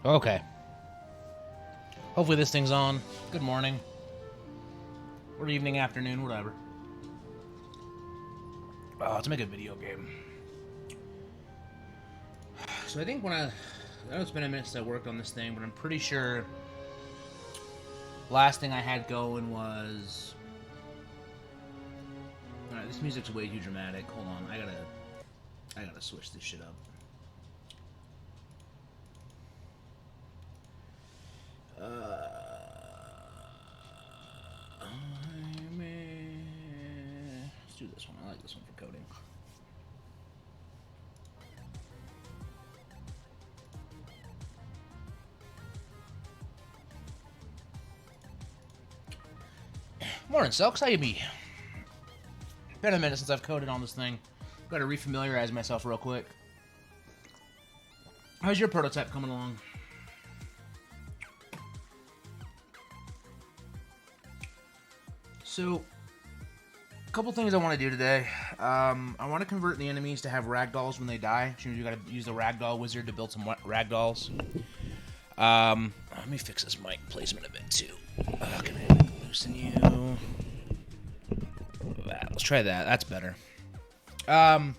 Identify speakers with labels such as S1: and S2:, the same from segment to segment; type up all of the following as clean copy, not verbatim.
S1: Okay. Hopefully this thing's on. Good morning. Or evening, afternoon, whatever. Oh, let's make a video game. So I think I know it's been a minute since I worked on this thing, but I'm pretty sure last thing I had going was... Alright, this music's way too dramatic. Hold on, I gotta switch this shit up. Let's do this one. I like this one for coding. Morning, Selks. How you be? Been a minute since I've coded on this thing. Gotta refamiliarize myself real quick. How's your prototype coming along? So, a couple things I want to do today. I want to convert the enemies to have ragdolls when they die. Which means you gotta use the ragdoll wizard to build some ragdolls. Let me fix this mic placement a bit too. Can I loosen you? Let's try that. That's better. So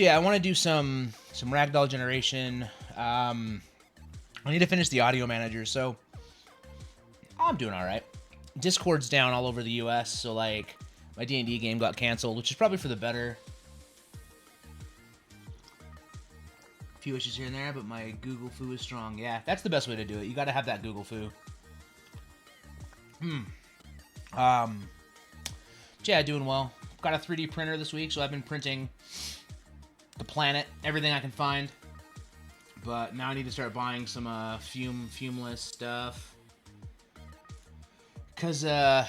S1: yeah, I want to do some ragdoll generation. I need to finish the audio manager, so I'm doing all right. Discord's down all over the US, so like my D&D game got canceled, which is probably for the better. A few issues here and there, but my Google Foo is strong. Yeah, that's the best way to do it. You got to have that Google Foo. Yeah, doing well. Got a 3D printer this week, so I've been printing the planet, everything I can find. But now I need to start buying some fumeless stuff. Cause yeah,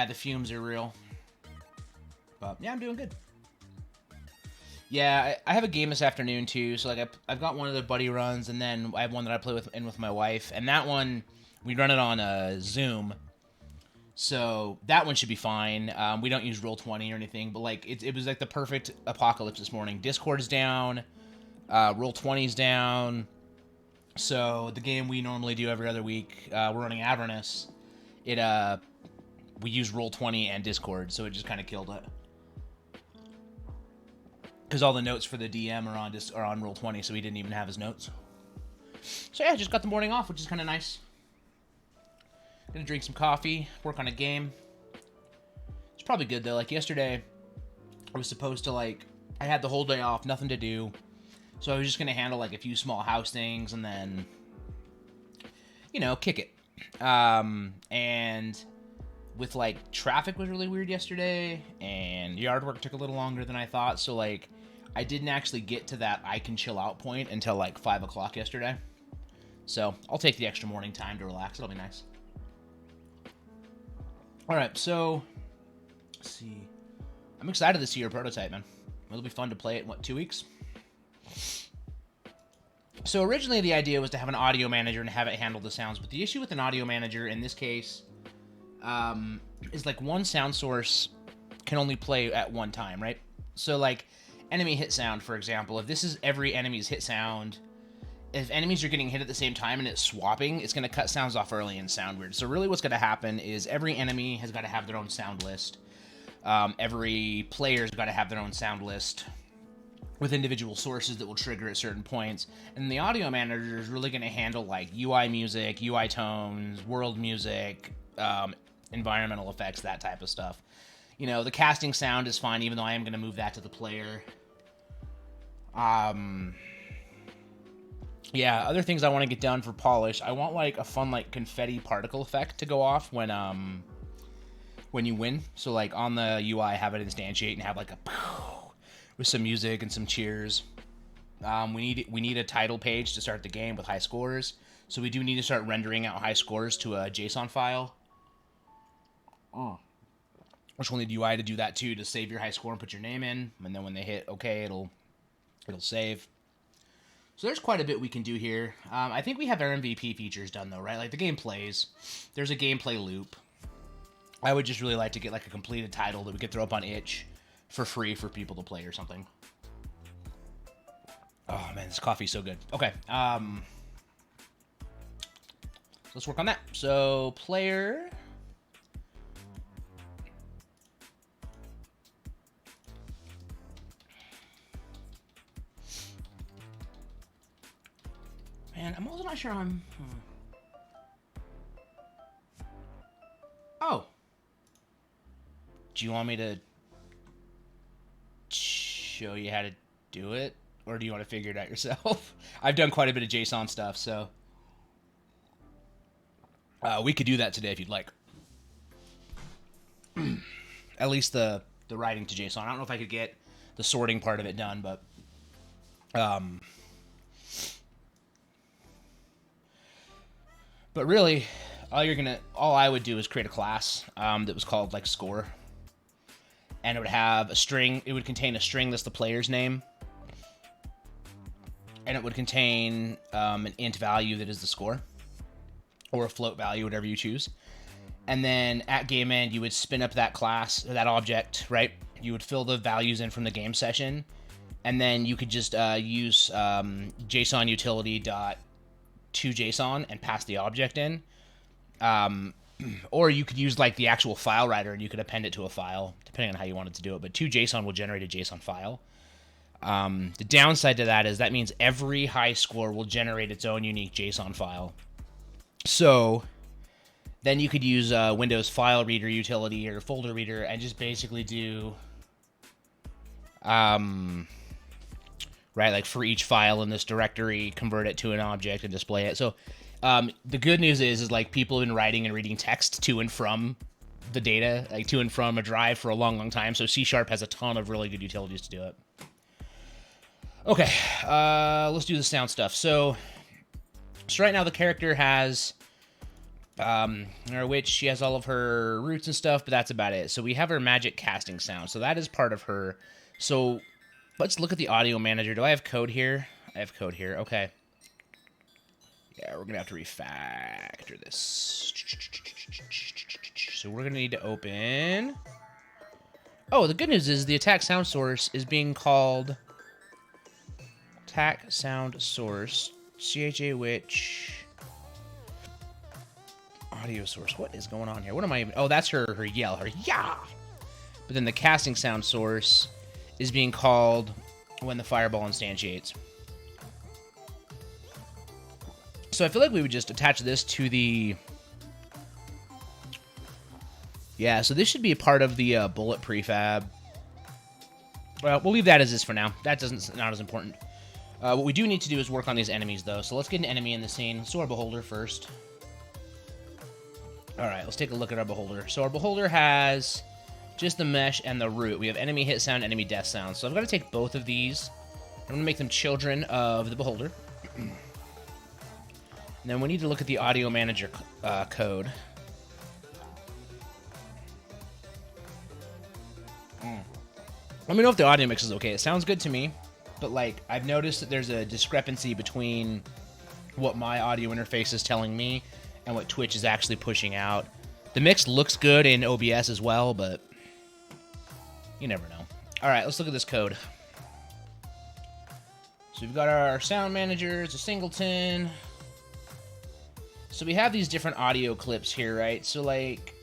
S1: the fumes are real. But yeah, I'm doing good. Yeah, I have a game this afternoon too. So like I've got one of the buddy runs, and then I have one that I play with my wife, and that one we run it on Zoom. So that one should be fine. We don't use Roll20 or anything, but like it was like the perfect apocalypse this morning. Discord is down, Roll20 is down. So the game we normally do every other week, we're running Avernus. We use Roll20 and Discord, so it just kind of killed it. Because all the notes for the DM are on Roll20, so he didn't even have his notes. So yeah, just got the morning off, which is kind of nice. Gonna drink some coffee, work on a game. It's probably good though. Like yesterday, I was supposed to I had the whole day off, nothing to do. So I was just gonna handle like a few small house things and then, kick it. And with traffic was really weird yesterday, and yard work took a little longer than I thought. So I didn't actually get to that I can chill out point until 5 o'clock yesterday. So I'll take the extra morning time to relax. It'll be nice. All right, so let's see. I'm excited to see your prototype, man. It'll be fun to play it in 2 weeks? So originally the idea was to have an audio manager and have it handle the sounds, but the issue with an audio manager in this case is one sound source can only play at one time, right? So enemy hit sound, for example, if this is every enemy's hit sound, if enemies are getting hit at the same time and it's swapping, it's going to cut sounds off early and sound weird. So really what's going to happen is every enemy has got to have their own sound list. Every player's got to have their own sound list with individual sources that will trigger at certain points. And the audio manager is really going to handle UI music, UI tones, world music, environmental effects, that type of stuff. The casting sound is fine, even though I am going to move that to the player. Yeah, other things I want to get done for polish. I want a fun confetti particle effect to go off when you win. So on the UI, have it instantiate and have a with some music and some cheers. We need a title page to start the game with high scores. So we do need to start rendering out high scores to a JSON file. Which we'll need UI to do that too, to save your high score and put your name in. And then when they hit OK, it'll save. So there's quite a bit we can do here. I think we have our MVP features done though, right? The game plays. There's a gameplay loop. I would just really like to get a completed title that we could throw up on itch for free for people to play or something. Oh man, this coffee's so good. Okay, let's work on that. So player. Man, I'm also not sure I'm... Oh. Do you want me to show you how to do it? Or do you want to figure it out yourself? I've done quite a bit of JSON stuff, so... we could do that today if you'd like. At least the writing to JSON. I don't know if I could get the sorting part of it done, but... But really, all I would do is create a class that was called like score, and it would have a string. It would contain a string that's the player's name, and it would contain an int value that is the score, or a float value, whatever you choose. And then at game end, you would spin up that class, or that object, right? You would fill the values in from the game session, and then you could just use JSON utility dot to JSON and pass the object in. Or you could use like the actual file writer and you could append it to a file, depending on how you wanted to do it. But to JSON will generate a JSON file. The downside to that is that means every high score will generate its own unique JSON file. So then you could use Windows file reader utility or folder reader and just basically do right, like for each file in this directory, convert it to an object and display it. So the good news is like people have been writing and reading text to and from the data, like to and from a drive for a long, long time. So C# has a ton of really good utilities to do it. Okay, let's do the sound stuff. So right now the character has her witch. She has all of her roots and stuff, but that's about it. So we have her magic casting sound. So that is part of her. So let's look at the audio manager. Do I have code here? I have code here. Okay. Yeah, we're going to have to refactor this. So we're going to need to open... Oh, the good news is the attack sound source is being called attack sound source CHA witch audio source. What is going on here? What am I even... Oh, that's her yell. Her yeah! But then the casting sound source is being called when the fireball instantiates. So I feel like we would just attach this to the... Yeah, so this should be a part of the bullet prefab. Well, we'll leave that as is for now. That not as important. What we do need to do is work on these enemies, though. So let's get an enemy in the scene. Let's do our beholder first. All right, let's take a look at our beholder. So our beholder has just the mesh and the root. We have enemy hit sound, enemy death sound. So I've got to take both of these. I'm going to make them children of the beholder. And then we need to look at the audio manager code. Let me know if the audio mix is okay. It sounds good to me, but like I've noticed that there's a discrepancy between what my audio interface is telling me and what Twitch is actually pushing out. The mix looks good in OBS as well, but you never know. All right, let's look at this code. So we've got our sound manager. It's a singleton. So we have these different audio clips here, right? So like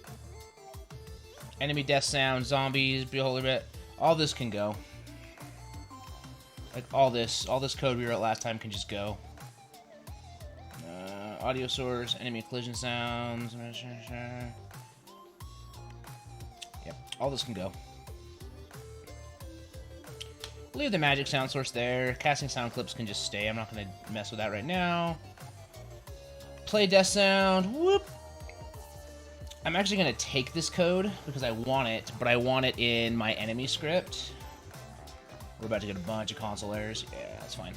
S1: enemy death sound, zombies, beholder bit, all this can go. Like all this code we wrote last time can just go. Audio source, enemy collision sounds. Yep, all this can go. Leave the magic sound source there. Casting sound clips can just stay. I'm not going to mess with that right now. Play death sound. Whoop. I'm actually going to take this code because I want it, but I want it in my enemy script. We're about to get a bunch of console errors. Yeah, that's fine.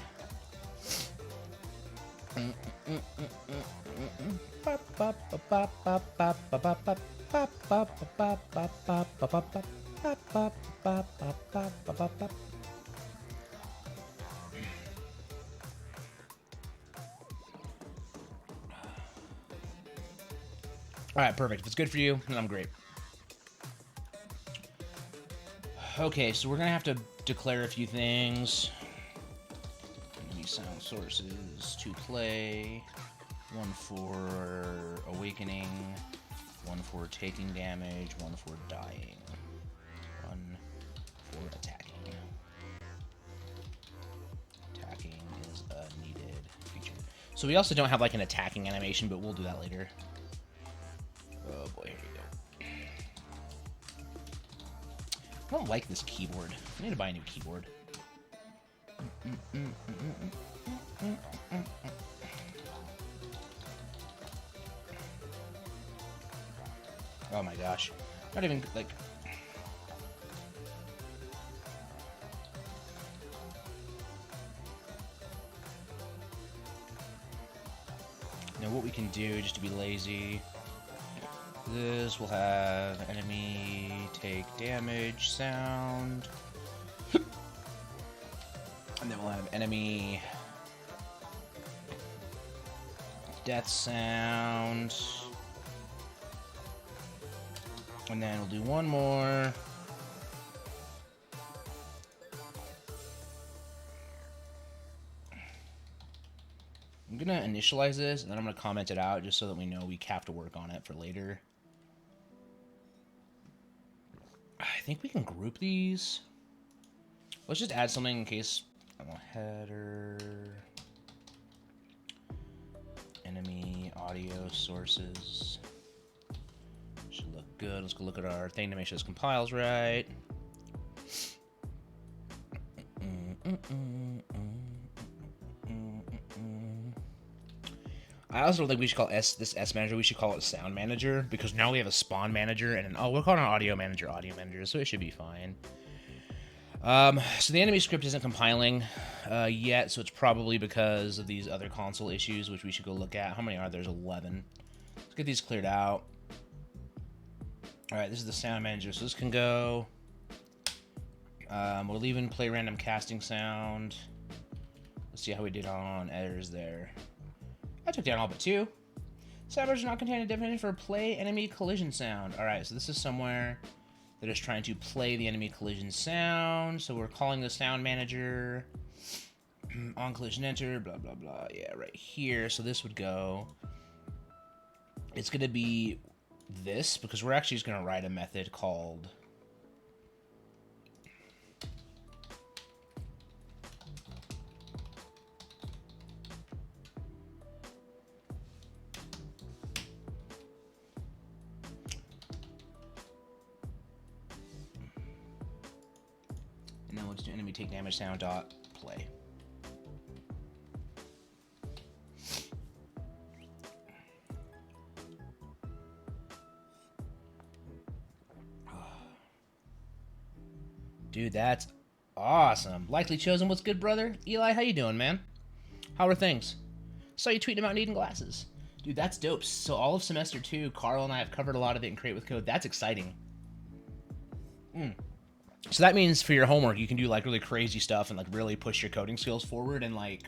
S1: All right, perfect. If it's good for you, then I'm great. Okay, so we're going to have to declare a few things. sound sources to play. One for awakening, one for taking damage, one for dying, one for attacking. Attacking is a needed feature. So we also don't have like an attacking animation, but we'll do that later. Oh boy, here we go. I don't like this keyboard. I need to buy a new keyboard. Oh my gosh. Not even, like... Now what we can do, just to be lazy... This will have enemy take damage sound. And then we'll have enemy death sound. And then we'll do one more. I'm gonna initialize this and then I'm gonna comment it out just so that we know we have to work on it for later. I think we can group these. Let's just add something in case. Header, enemy audio sources. Should look good. Let's go look at our thing to make sure this compiles right. I also don't think we should call this S manager. We should call it sound manager because now we have a spawn manager and we'll call it an audio manager, so it should be fine. So the enemy script isn't compiling yet, so it's probably because of these other console issues, which we should go look at. How many are there? There's 11. Let's get these cleared out. All right, this is the sound manager, so this can go. We'll even play random casting sound. Let's see how we did on errors there. I took down all but 2. Sound does not contain a definition for play enemy collision sound. All right, so this is somewhere that is trying to play the enemy collision sound. So we're calling the sound manager on collision enter, blah, blah, blah. Yeah, right here. So this would go. It's going to be this because we're actually just going to write a method called and then we'll just do enemy take damage sound dot play. Dude, that's awesome. Likely chosen. What's good, brother? Eli, how you doing, man? How are things? Saw you tweeting about needing glasses. Dude, that's dope. So all of semester 2, Carl and I have covered a lot of it in Create with Code. That's exciting. So that means for your homework, you can do like really crazy stuff and like really push your coding skills forward and like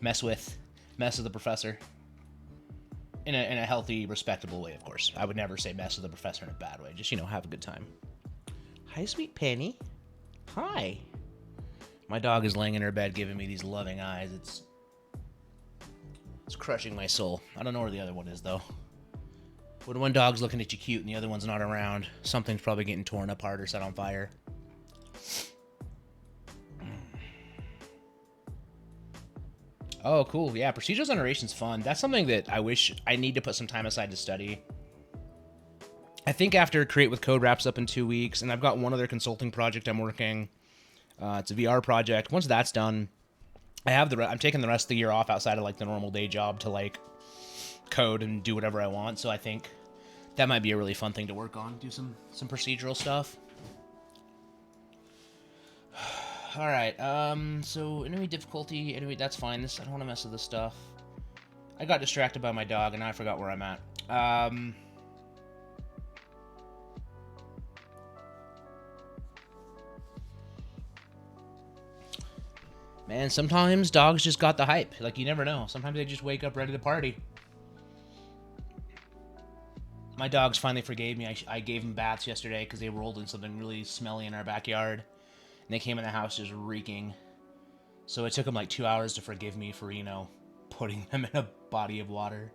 S1: mess with the professor in a healthy, respectable way, of course. I would never say mess with the professor in a bad way. Just, you know, have a good time. Hi, sweet Penny. Hi. My dog is laying in her bed giving me these loving eyes. It's crushing my soul. I don't know where the other one is, though. When one dog's looking at you cute and the other one's not around, something's probably getting torn apart or set on fire. Oh, cool. Yeah, procedural generation's fun. That's something that I wish I need to put some time aside to study. I think after Create with Code wraps up in 2 weeks, and I've got one other consulting project I'm working. It's a VR project. Once that's done, I'm taking the rest of the year off outside of like the normal day job to like code and do whatever I want. So I think that might be a really fun thing to work on. Do some procedural stuff. All right. So enemy difficulty. Anyway, that's fine. I don't want to mess with this stuff. I got distracted by my dog and I forgot where I'm at. Man, sometimes dogs just got the hype. Like, you never know. Sometimes they just wake up ready to party. My dogs finally forgave me. I gave them baths yesterday because they rolled in something really smelly in our backyard. And they came in the house just reeking. So it took him like 2 hours to forgive me for, you know, putting them in a body of water.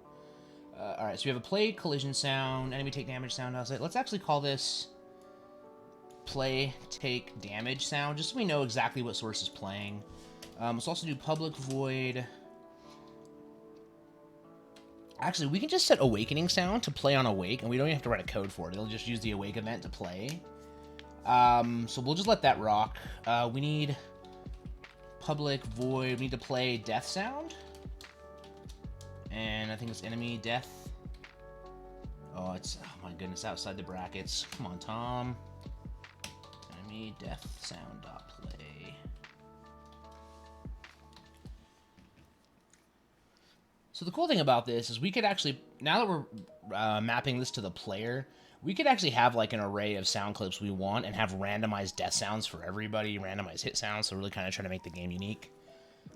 S1: Alright, so we have a play collision sound, enemy take damage sound. Let's actually call this play take damage sound, just so we know exactly what source is playing. Let's also do public void. Actually, we can just set awakening sound to play on awake, and we don't even have to write a code for it. It'll just use the awake event to play. So we'll just let that rock. We need public void. We need to play death sound. And I think it's enemy death. Oh, it's, oh my goodness, outside the brackets. Come on, Tom. Enemy death sound dot play. So the cool thing about this is we could actually, now that we're mapping this to the player, we could actually have like an array of sound clips we want and have randomized death sounds for everybody, randomized hit sounds, so really kind of trying to make the game unique.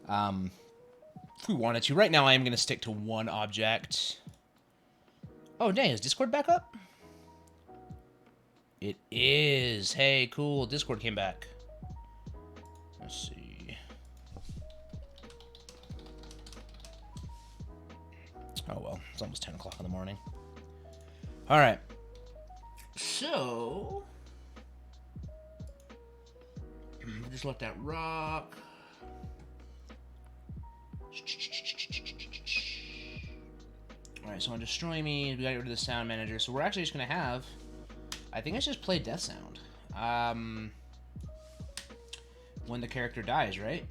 S1: If we wanted to. Right now I am going to stick to one object. Oh, dang, is Discord back up? It is. Hey, cool. Discord came back. Let's see. Oh, well. It's almost 10 o'clock in the morning. All right. So, just let that rock. Alright, so on Destroy Me, we got to get rid of the sound manager. So we're actually just going to have, I think let's just play death sound. When the character dies, right?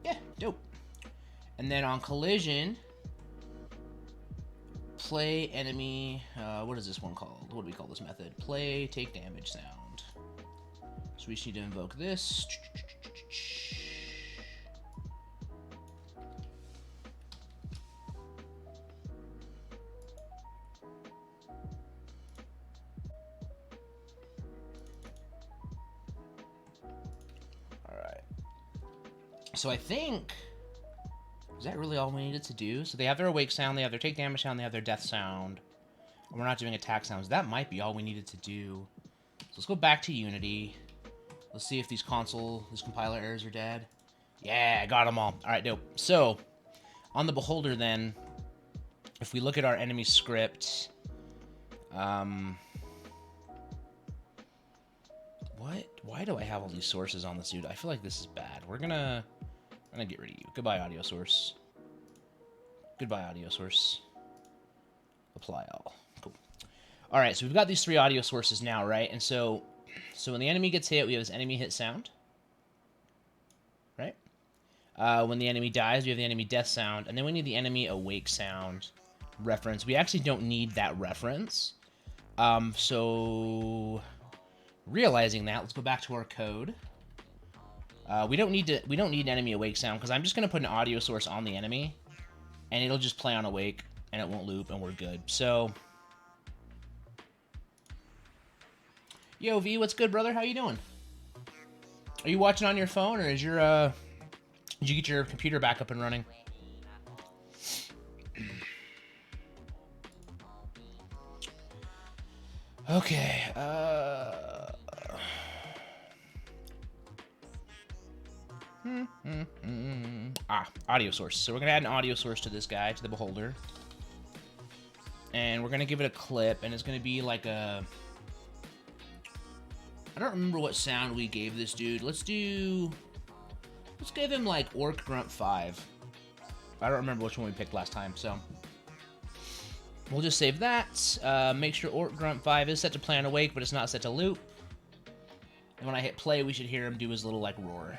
S1: Yeah, dope. And then on collision, play enemy, what is this one called? What do we call this method? Play take damage sound. So we just need to invoke this. So I think, is that really all we needed to do? So they have their awake sound, they have their take damage sound, they have their death sound. And we're not doing attack sounds. That might be all we needed to do. So let's go back to Unity. Let's see if these compiler errors are dead. Yeah, I got them all. All right, dope. So on the Beholder then, if we look at our enemy script, why do I have all these sources on this dude? I feel like this is bad. I'm gonna get rid of you. Goodbye, audio source. Goodbye, audio source. Apply all. Cool. All right, so we've got these 3 audio sources now, right? And so when the enemy gets hit, we have this enemy hit sound, right? When the enemy dies, we have the enemy death sound, and then we need the enemy awake sound reference. We actually don't need that reference. So realizing that, let's go back to our code. We don't need enemy awake sound because I'm just gonna put an audio source on the enemy, and it'll just play on awake, and it won't loop, and we're good. So, yo V, what's good, brother? How you doing? Are you watching on your phone, or is your did you get your computer back up and running? Okay. Audio source. So we're gonna add an audio source to this guy, to the Beholder, and we're gonna give it a clip, and it's gonna be like a, I don't remember what sound we gave this dude. Let's give him like Orc Grunt 5. I don't remember which one we picked last time, so we'll just save that. Make sure Orc Grunt 5 is set to play on awake, but it's not set to loop. And when I hit play, we should hear him do his little like roar.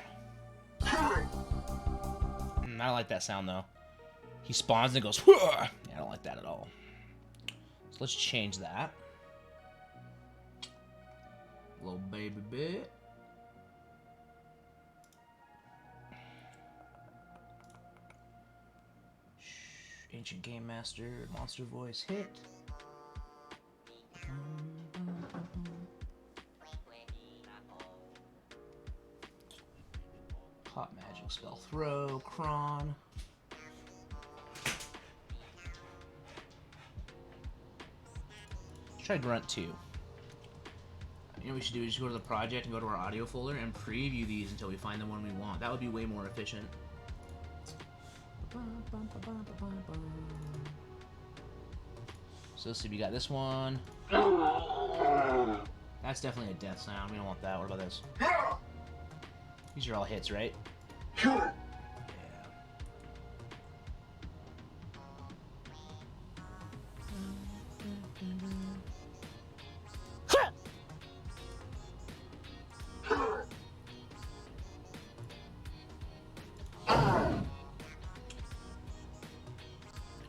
S1: I don't like that sound though. He spawns and goes, yeah, I don't like that at all. So let's change that. Little baby bit. Ancient Game Master, Monster Voice hit. Hot Magic Spell Throw, Kron. Let's try Grunt 2. You know what we should do is just go to the project and go to our audio folder and preview these until we find the one we want. That would be way more efficient. So let's see, we got this one. That's definitely a death sound. We don't want that. What about this? These are all hits, right? Yeah.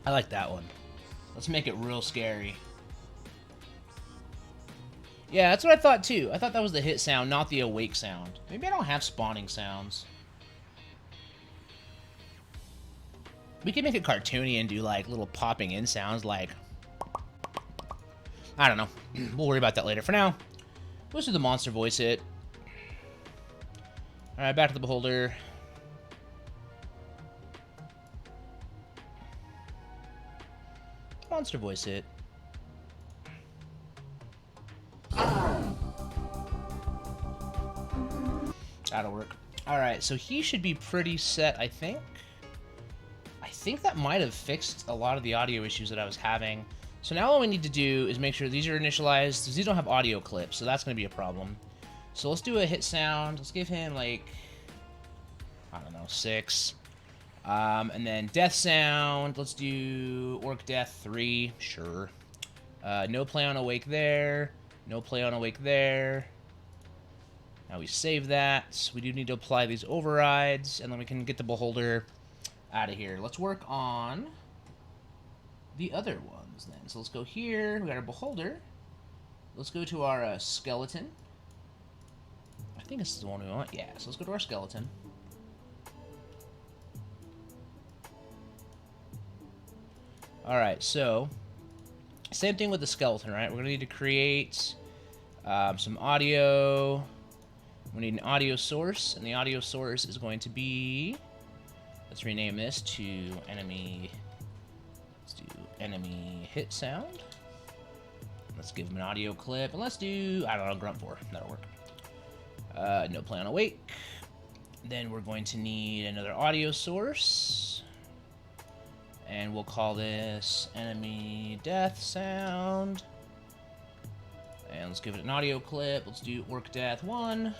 S1: I like that one. Let's make it real scary. Yeah, that's what I thought too. I thought that was the hit sound, not the awake sound. Maybe I don't have spawning sounds. We can make it cartoony and do like little popping in sounds like... I don't know. We'll worry about that later. For now, let's do the monster voice hit. Alright, back to the beholder. Monster voice hit. That'll work. Alright, so he should be pretty set, I think. I think that might have fixed a lot of the audio issues that I was having. So now all we need to do is make sure these are initialized, because these don't have audio clips, so that's going to be a problem. So let's do a hit sound. Let's give him, like, I don't know, 6. And then death sound. Let's do orc death 3. Sure. No play on awake there. No play on awake there. Now we save that. We do need to apply these overrides, and then we can get the beholder out of here. Let's work on the other ones then. So let's go here. We got our beholder. Let's go to our skeleton. I think this is the one we want. Yeah, so let's go to our skeleton. Alright, so same thing with the skeleton, right? We're going to need to create some audio. We need an audio source, and the audio source is going to be... Let's rename this to enemy... Let's do enemy hit sound. Let's give him an audio clip, and let's do, I don't know, grunt 4. That'll work. No play on awake. Then we're going to need another audio source. And we'll call this enemy death sound. And let's give it an audio clip. Let's do orc death 1.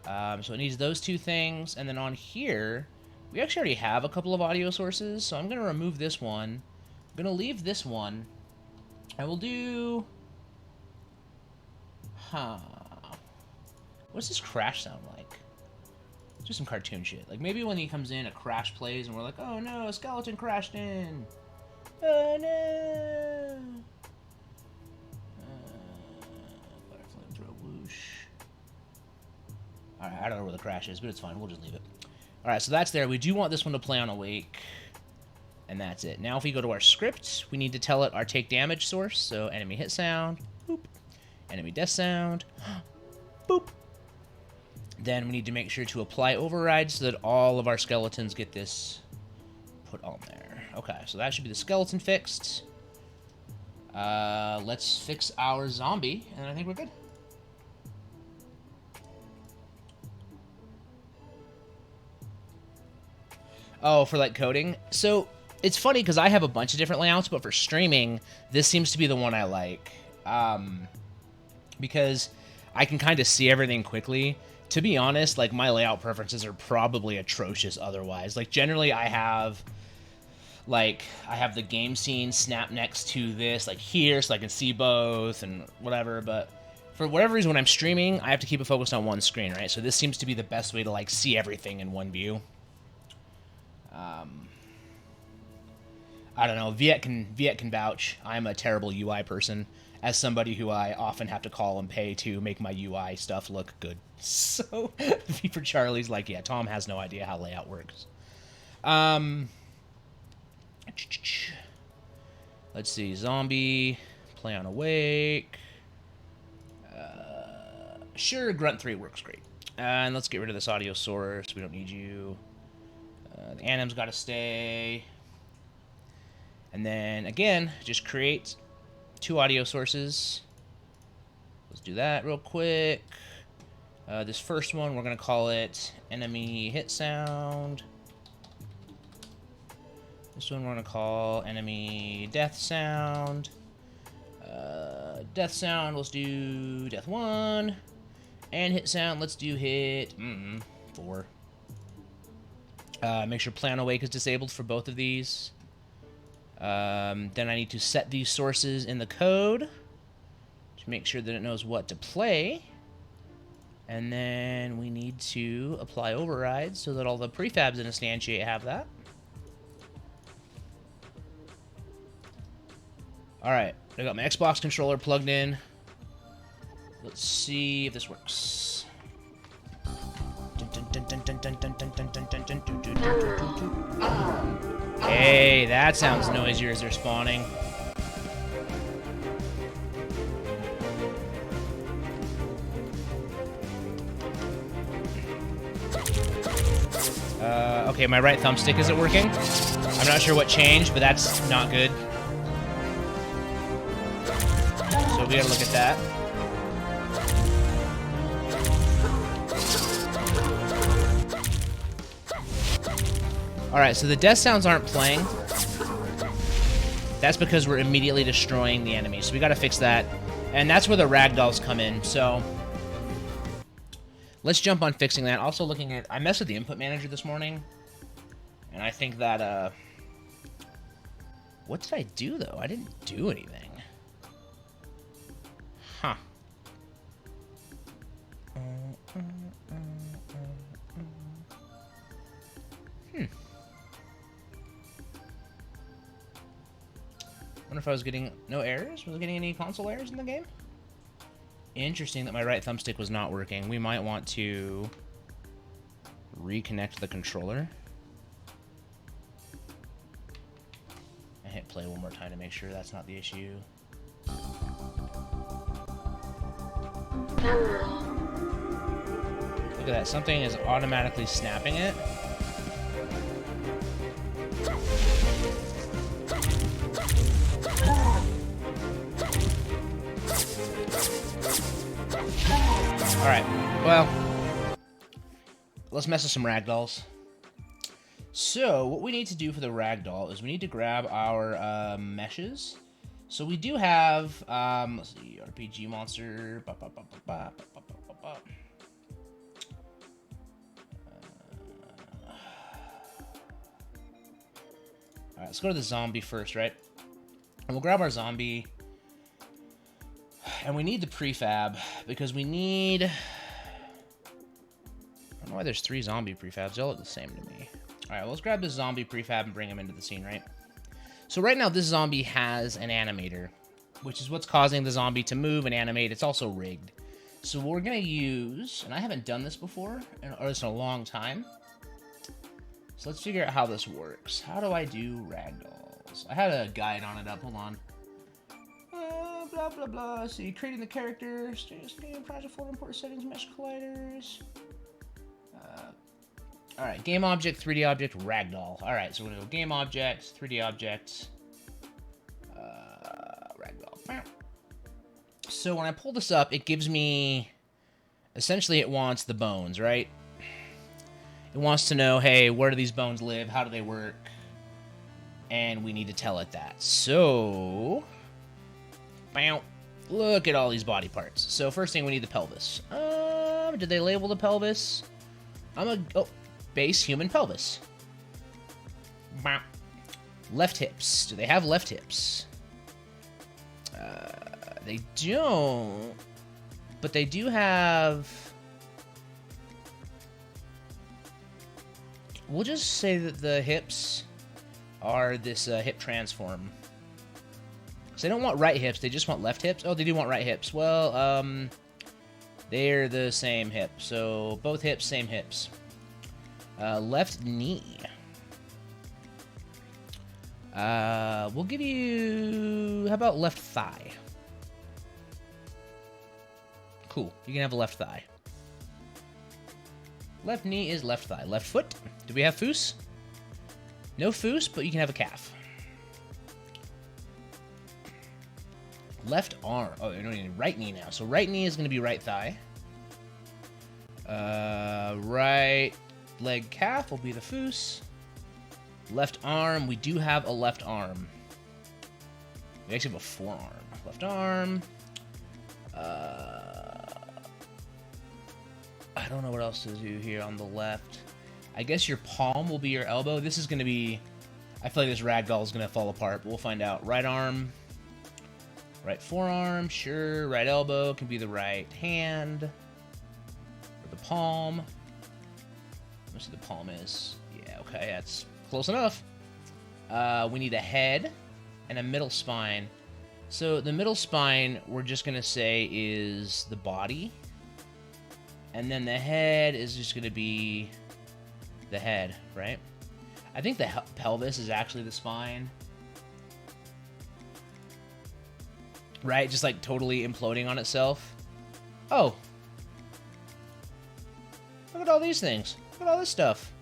S1: So it needs those two things. And then on here, we actually already have a couple of audio sources. So I'm going to remove this one. I'm going to leave this one. And we'll do... What's this crash sound like? Just some cartoon shit. Like, maybe when he comes in, a crash plays, and we're like, oh no, a skeleton crashed in. Oh no. Fire flamethrower whoosh. Alright, I don't know where the crash is, but it's fine. We'll just leave it. Alright, so that's there. We do want this one to play on awake. And that's it. Now if we go to our script, we need to tell it our take damage source. So enemy hit sound. Boop. Enemy death sound. Boop. Then we need to make sure to apply overrides so that all of our skeletons get this put on there. Okay, so that should be the skeleton fixed. Let's fix our zombie, and I think we're good. Oh, for like coding? So it's funny because I have a bunch of different layouts, but for streaming, this seems to be the one I like. Because I can kind of see everything quickly. To be honest, like, my layout preferences are probably atrocious otherwise. Like, generally I have the game scene snap next to this, like, here, so I can see both and whatever, but for whatever reason, when I'm streaming, I have to keep it focused on one screen, right? So this seems to be the best way to, like, see everything in one view. I don't know, Viet can vouch. I'm a terrible UI person, as somebody who I often have to call and pay to make my UI stuff look good. So, V for Charlie's like, yeah, Tom has no idea how layout works. Let's see, zombie, play on awake. Sure, grunt 3 works great. And let's get rid of this audio source. We don't need you. The anim's got to stay. And then, again, just create 2 audio sources. Let's do that real quick. This first one, we're going to call it enemy hit sound. This one we're going to call enemy death sound. Death sound, let's do death 1. And hit sound, let's do hit 4. Make sure Plan Awake is disabled for both of these. Then I need to set these sources in the code to make sure that it knows what to play. And then we need to apply overrides so that all the prefabs in Instantiate have that. Alright, I got my Xbox controller plugged in. Let's see if this works. Hey, that sounds noisier as they're spawning. Okay, my right thumbstick isn't working. I'm not sure what changed, but that's not good. So we gotta look at that. Alright, so the death sounds aren't playing. That's because we're immediately destroying the enemy, so we gotta fix that. And that's where the ragdolls come in, so let's jump on fixing that. Also looking at... I messed with the input manager this morning, and I think that, what did I do, though? I didn't do anything. Huh. Wonder if I was getting no errors? Was I getting any console errors in the game? Interesting that my right thumbstick was not working. We might want to reconnect the controller. And hit play one more time to make sure that's not the issue. Look at that, something is automatically snapping it. Alright, well, let's mess with some ragdolls. So, what we need to do for the ragdoll is we need to grab our meshes. So we do have, let's see, RPG monster. Alright, let's go to the zombie first, right? And we'll grab our zombie. And we need the prefab, because we need... I don't know why there's 3 zombie prefabs. They all look the same to me. Alright, well, let's grab this zombie prefab and bring him into the scene, right? So right now, this zombie has an animator, which is what's causing the zombie to move and animate. It's also rigged. So what we're going to use, and I haven't done this before, or it's in a long time. So let's figure out how this works. How do I do ragdolls? I had a guide on it up. Hold on. Blah, blah, blah. See, creating the character, game, project folder, import settings, mesh colliders. Alright, game object, 3D object, ragdoll. Alright, so we're gonna go game object, 3D object, ragdoll. So when I pull this up, it gives me, essentially it wants the bones, right? It wants to know, hey, where do these bones live? How do they work? And we need to tell it that. So... look at all these body parts. So first thing, we need the pelvis. Did they label the pelvis? Base human pelvis. Left hips. Do they have left hips? They don't. But they do have... We'll just say that the hips are this hip transform. So they don't want right hips, they just want left hips. Oh, they do want right hips. Well, they're the same hip. So both hips, same hips. Left knee. We'll give you... How about left thigh? Cool, you can have a left thigh. Left knee is left thigh. Left foot. Do we have foos? No foos, but you can have a calf. Left arm. Oh, I don't need right knee now. So right knee is going to be right thigh. Right leg calf will be the foos. Left arm. We do have a left arm. We actually have a forearm. Left arm. I don't know what else to do here on the left. I guess your palm will be your elbow. This is going to be... I feel like this ragdoll is going to fall apart, but we'll find out. Right arm. Right forearm. Sure. Right elbow can be the right hand. Or the palm. Let's see what the palm is. Yeah, okay. That's close enough. We need a head and a middle spine. So the middle spine, we're just going to say is the body. And then the head is just going to be the head, right? I think the pelvis is actually the spine. Right? Just like totally imploding on itself. Oh. Look at all these things. Look at all this stuff.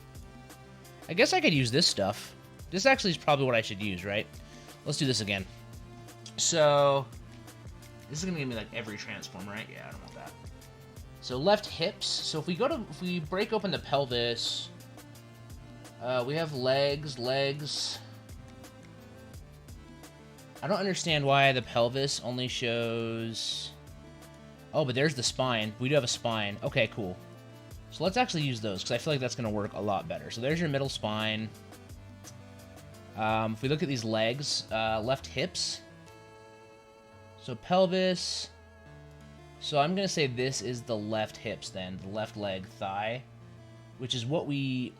S1: I guess I could use this stuff. This actually is probably what I should use, right? Let's do this again. So, this is going to give me like every transform, right? Yeah, I don't want that. So left hips. So if we break open the pelvis, we have legs. I don't understand why the pelvis only shows... Oh, but there's the spine. We do have a spine. Okay, cool. So let's actually use those, because I feel like that's going to work a lot better. So there's your middle spine. If we look at these legs, left hips. So pelvis. So I'm going to say this is the left hips then, the left leg thigh, which is what we...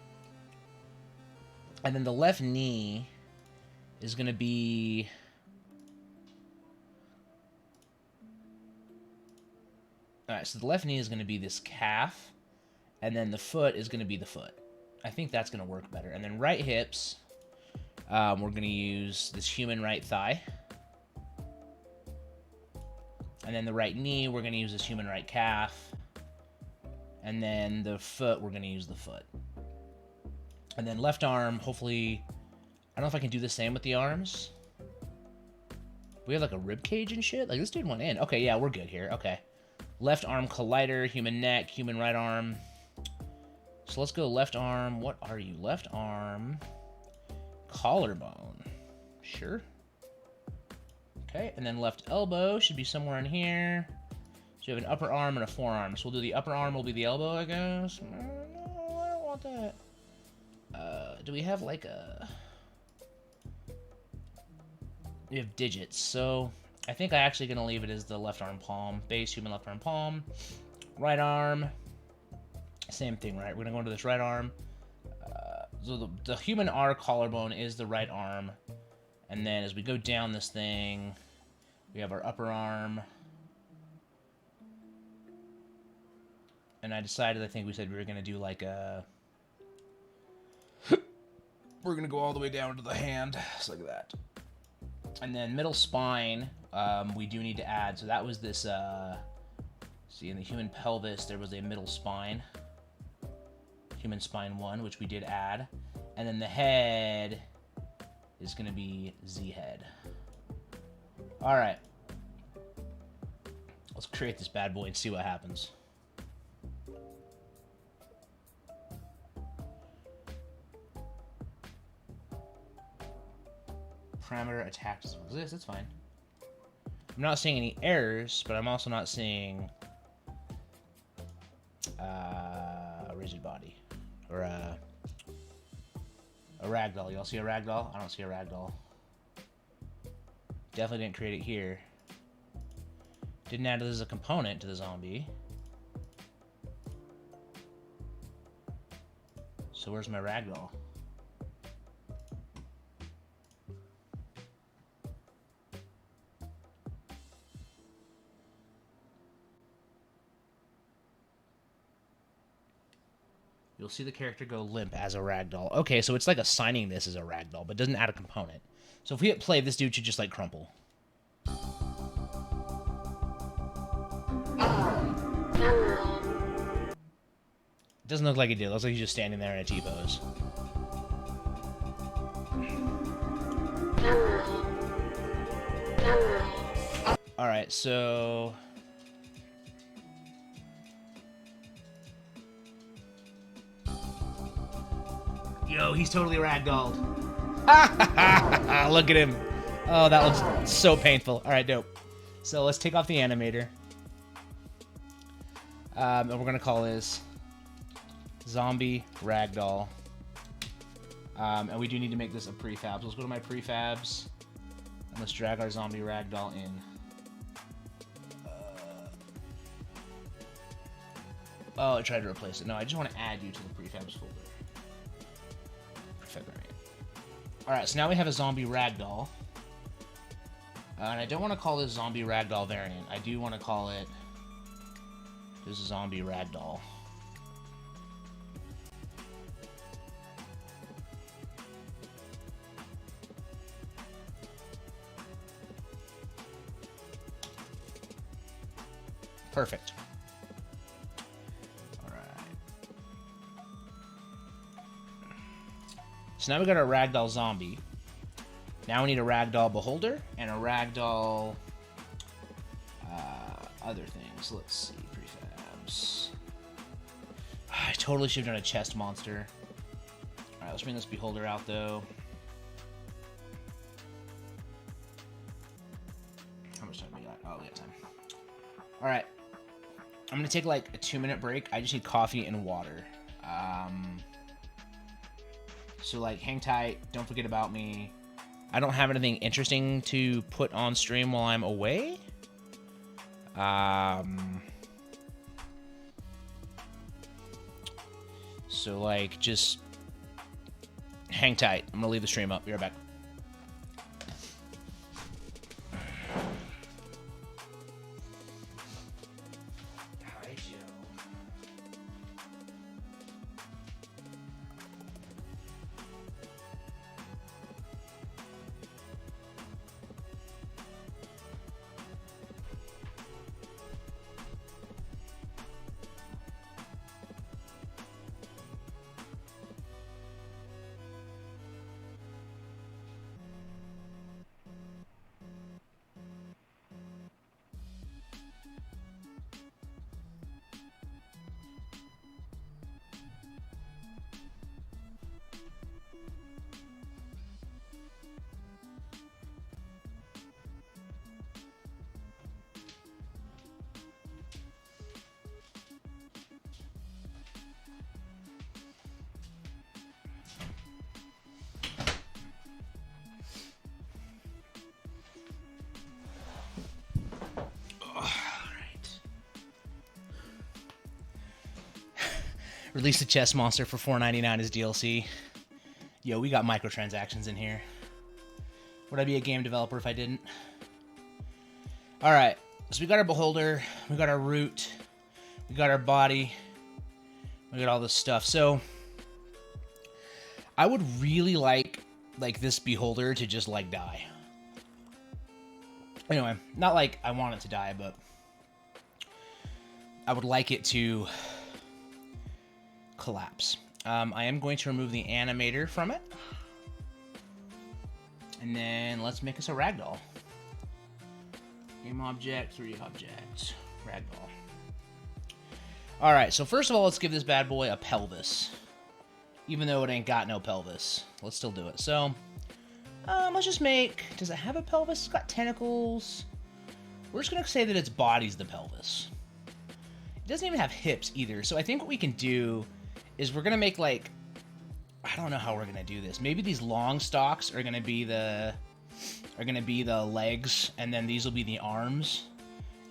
S1: And then the left knee is going to be... Alright, so the left knee is going to be this calf, and then the foot is going to be the foot. I think that's going to work better. And then right hips, we're going to use this human right thigh. And then the right knee, we're going to use this human right calf. And then the foot, we're going to use the foot. And then left arm, hopefully... I don't know if I can do the same with the arms. We have like a rib cage and shit? Like this dude went in. Okay, yeah, we're good here. Okay. Left arm collider, human neck, human right arm. So let's go left arm. What are you? Left arm. Collarbone. Sure. Okay, and then left elbow should be somewhere in here. So you have an upper arm and a forearm. So we'll do the upper arm will be the elbow, I guess. No, I don't want that. Do we have like a... We have digits, so I think I'm actually going to leave it as the left arm palm. Base, human left arm palm. Right arm. Same thing, right? We're going to go into this right arm. So the human R collarbone is the right arm. And then as we go down this thing, we have our upper arm. And I decided, I think we said we were going to do like a... We're going to go all the way down to the hand. Just like that. And then middle spine, we do need to add. So that was this, see, in the human pelvis, there was a middle spine. Human spine 1, which we did add. And then the head is going to be Z-head. All right. Let's create this bad boy and see what happens. Parameter attack doesn't exist. That's fine. I'm not seeing any errors, but I'm also not seeing a rigid body or a ragdoll. Y'all see a ragdoll? I don't see a ragdoll. Definitely didn't create it here. Didn't add it as a component to the zombie. So where's my ragdoll? You'll see the character go limp as a ragdoll. Okay, so it's like assigning this as a ragdoll, but doesn't add a component. So if we hit play, this dude should just like crumple. Doesn't look like he did. It looks like he's just standing there in a T-pose. All right, so yo, he's totally ragdolled. Look at him. Oh, that looks so painful. All right, dope. So let's take off the animator. And we're going to call this Zombie Ragdoll. And we do need to make this a prefab. So let's go to my prefabs. And let's drag our Zombie Ragdoll in. Oh, I tried to replace it. No, I just want to add you to the prefabs folder. Prefab variant. Alright, so now we have a Zombie Ragdoll. And I don't want to call this Zombie Ragdoll variant. I do want to call it just Zombie Ragdoll. Perfect. Alright. So now we got our Ragdoll Zombie. Now we need a Ragdoll Beholder and a Ragdoll other things. Let's see, prefabs. I totally should have done a chest monster. Alright, let's bring this Beholder out though. How much time we got? Oh, we got time. Alright. I'm gonna take like a 2-minute break. I just need coffee and water. So like, hang tight. Don't forget about me. I don't have anything interesting to put on stream while I'm away. So like, just hang tight. I'm gonna leave the stream up. Be right back. Release the chest monster for $4.99 as DLC. Yo, we got microtransactions in here. Would I be a game developer if I didn't? Alright, so we got our Beholder, we got our Root, we got our body, we got all this stuff. So, I would really like this Beholder to just, like, die. Anyway, not like I want it to die, but I would like it to collapse. I am going to remove the animator from it. And then let's make us a ragdoll. Game object, 3 objects, ragdoll. Alright, so first of all, let's give this bad boy a pelvis. Even though it ain't got no pelvis. Let's still do it. So, let's just make... Does it have a pelvis? It's got tentacles. We're just going to say that its body's the pelvis. It doesn't even have hips either. So I think what we can do is we're going to make, like... I don't know how we're going to do this. Maybe these long stalks are going to be the... legs, and then these will be the arms.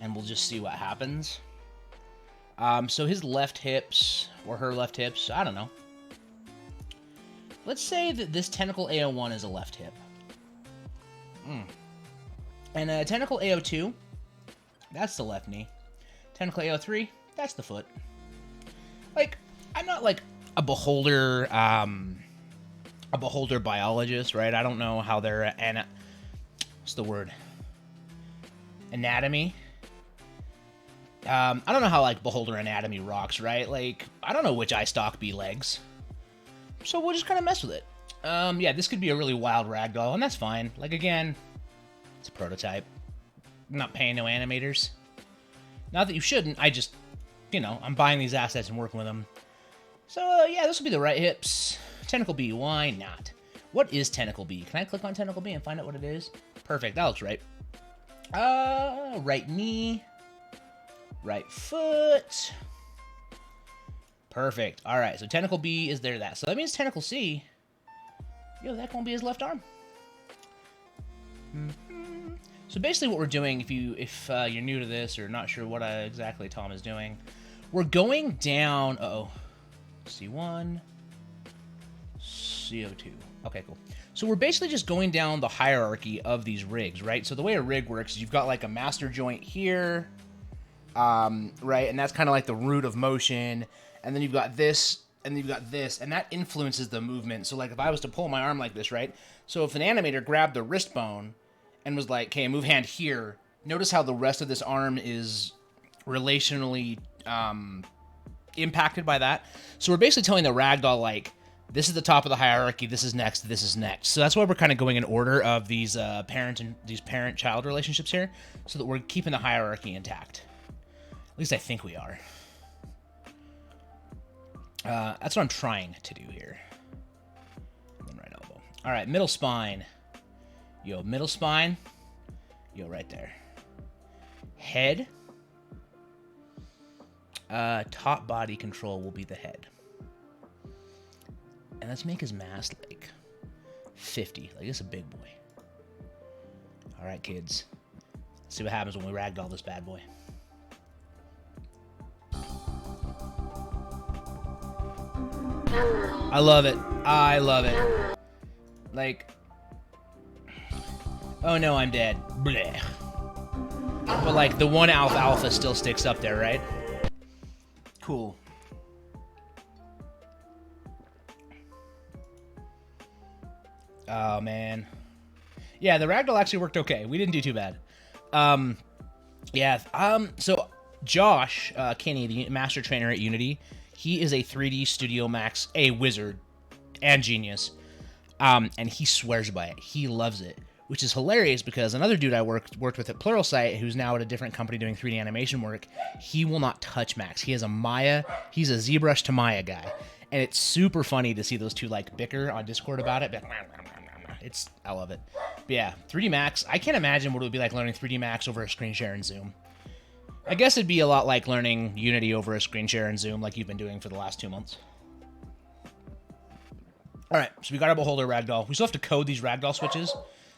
S1: And we'll just see what happens. So his left hips, or her left hips, I don't know. Let's say that this Tentacle AO1 is a left hip. And Tentacle AO2, that's the left knee. Tentacle AO3, that's the foot. Like, I'm not like a beholder biologist, right? I don't know how their what's the word? Anatomy. I don't know how like beholder anatomy rocks, right? Like, I don't know which eye stalk be legs. So we'll just kind of mess with it. Yeah, this could be a really wild ragdoll, and that's fine. Like, again, it's a prototype. I'm not paying no animators. Not that you shouldn't. I just, you know, I'm buying these assets and working with them. So, yeah, this will be the right hips. Tentacle B, why not? What is Tentacle B? Can I click on Tentacle B and find out what it is? Perfect, that looks right. Right knee. Right foot. Perfect. All right, so Tentacle B is there that. So that means Tentacle C, yo, that gonna be his left arm. So basically what we're doing, if you're new to this or not sure what exactly Tom is doing, we're going down, C1, CO2. Okay, cool. So we're basically just going down the hierarchy of these rigs, right? So the way a rig works is you've got like a master joint here, right? And that's kind of like the root of motion. And then you've got this, and then you've got this, and that influences the movement. So like if I was to pull my arm like this, right? So if an animator grabbed the wrist bone and was like, okay, move hand here, notice how the rest of this arm is relationally impacted by that. So we're basically telling the ragdoll, like, this is the top of the hierarchy, this is next, this is next. So that's why we're kind of going in order of these parent-child relationships here, so that we're keeping the hierarchy intact. At least I think we are. That's what I'm trying to do here. And then right elbow. All right, middle spine. Yo, middle spine. Yo, right there. Head. Top body control will be the head. And let's make his mass like 50. Like, this is a big boy. All right, kids. Let's see what happens when we ragdoll this bad boy. I love it. I love it. Like, oh no, I'm dead. Blech. But like, the one alpha still sticks up there, right? Cool. Oh, man. Yeah, the ragdoll actually worked okay. We didn't do too bad. So Josh Kinney, the master trainer at Unity, he is a 3D Studio Max, a wizard and genius. And he swears by it. He loves it, which is hilarious because another dude I worked with at Pluralsight, who's now at a different company doing 3D animation work, he will not touch Max. He has a Maya. He's a ZBrush to Maya guy. And it's super funny to see those two like bicker on Discord about it. I love it. But yeah, 3D Max, I can't imagine what it would be like learning 3D Max over a screen share in Zoom. I guess it'd be a lot like learning Unity over a screen share in Zoom like you've been doing for the last 2 months. Alright, so we got our beholder ragdoll. We still have to code these ragdoll switches.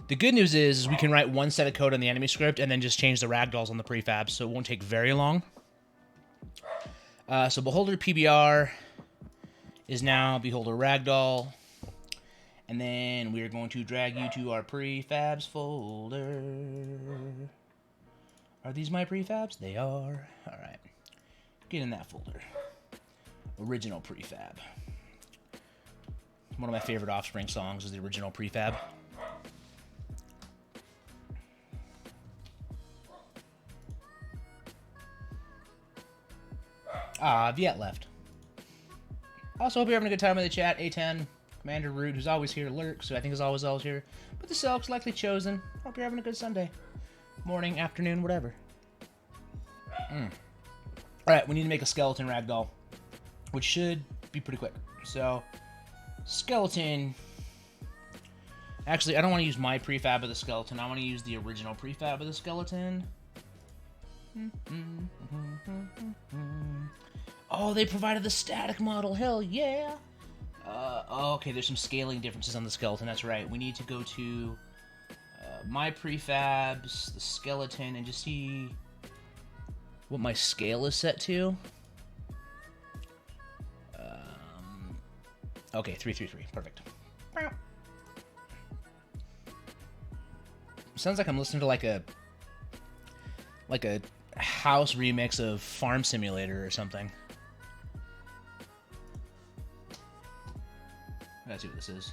S1: The good news is we can write one set of code on the enemy script and then just change the ragdolls on the prefabs, so it won't take very long. So beholder PBR is now beholder ragdoll. And then we're going to drag you to our prefabs folder. Are these my prefabs? They are. All right. Get in that folder. Original prefab. One of my favorite Offspring songs is the original prefab. Viet left. Also, hope you're having a good time in the chat. A10. Commander Root, who's always here, lurks, who I think is always here. But the Selk's likely chosen. Hope you're having a good Sunday. Morning, afternoon, whatever. Alright, we need to make a skeleton ragdoll, which should be pretty quick. So, skeleton. Actually, I don't want to use my prefab of the skeleton. I want to use the original prefab of the skeleton. Oh, they provided the static model. Hell yeah! Okay, there's some scaling differences on the skeleton. That's right. We need to go to my prefabs, the skeleton, and just see what my scale is set to. Okay, 333. Perfect. Sounds like I'm listening to like a house remix of Farm Simulator or something. Let's see what this is.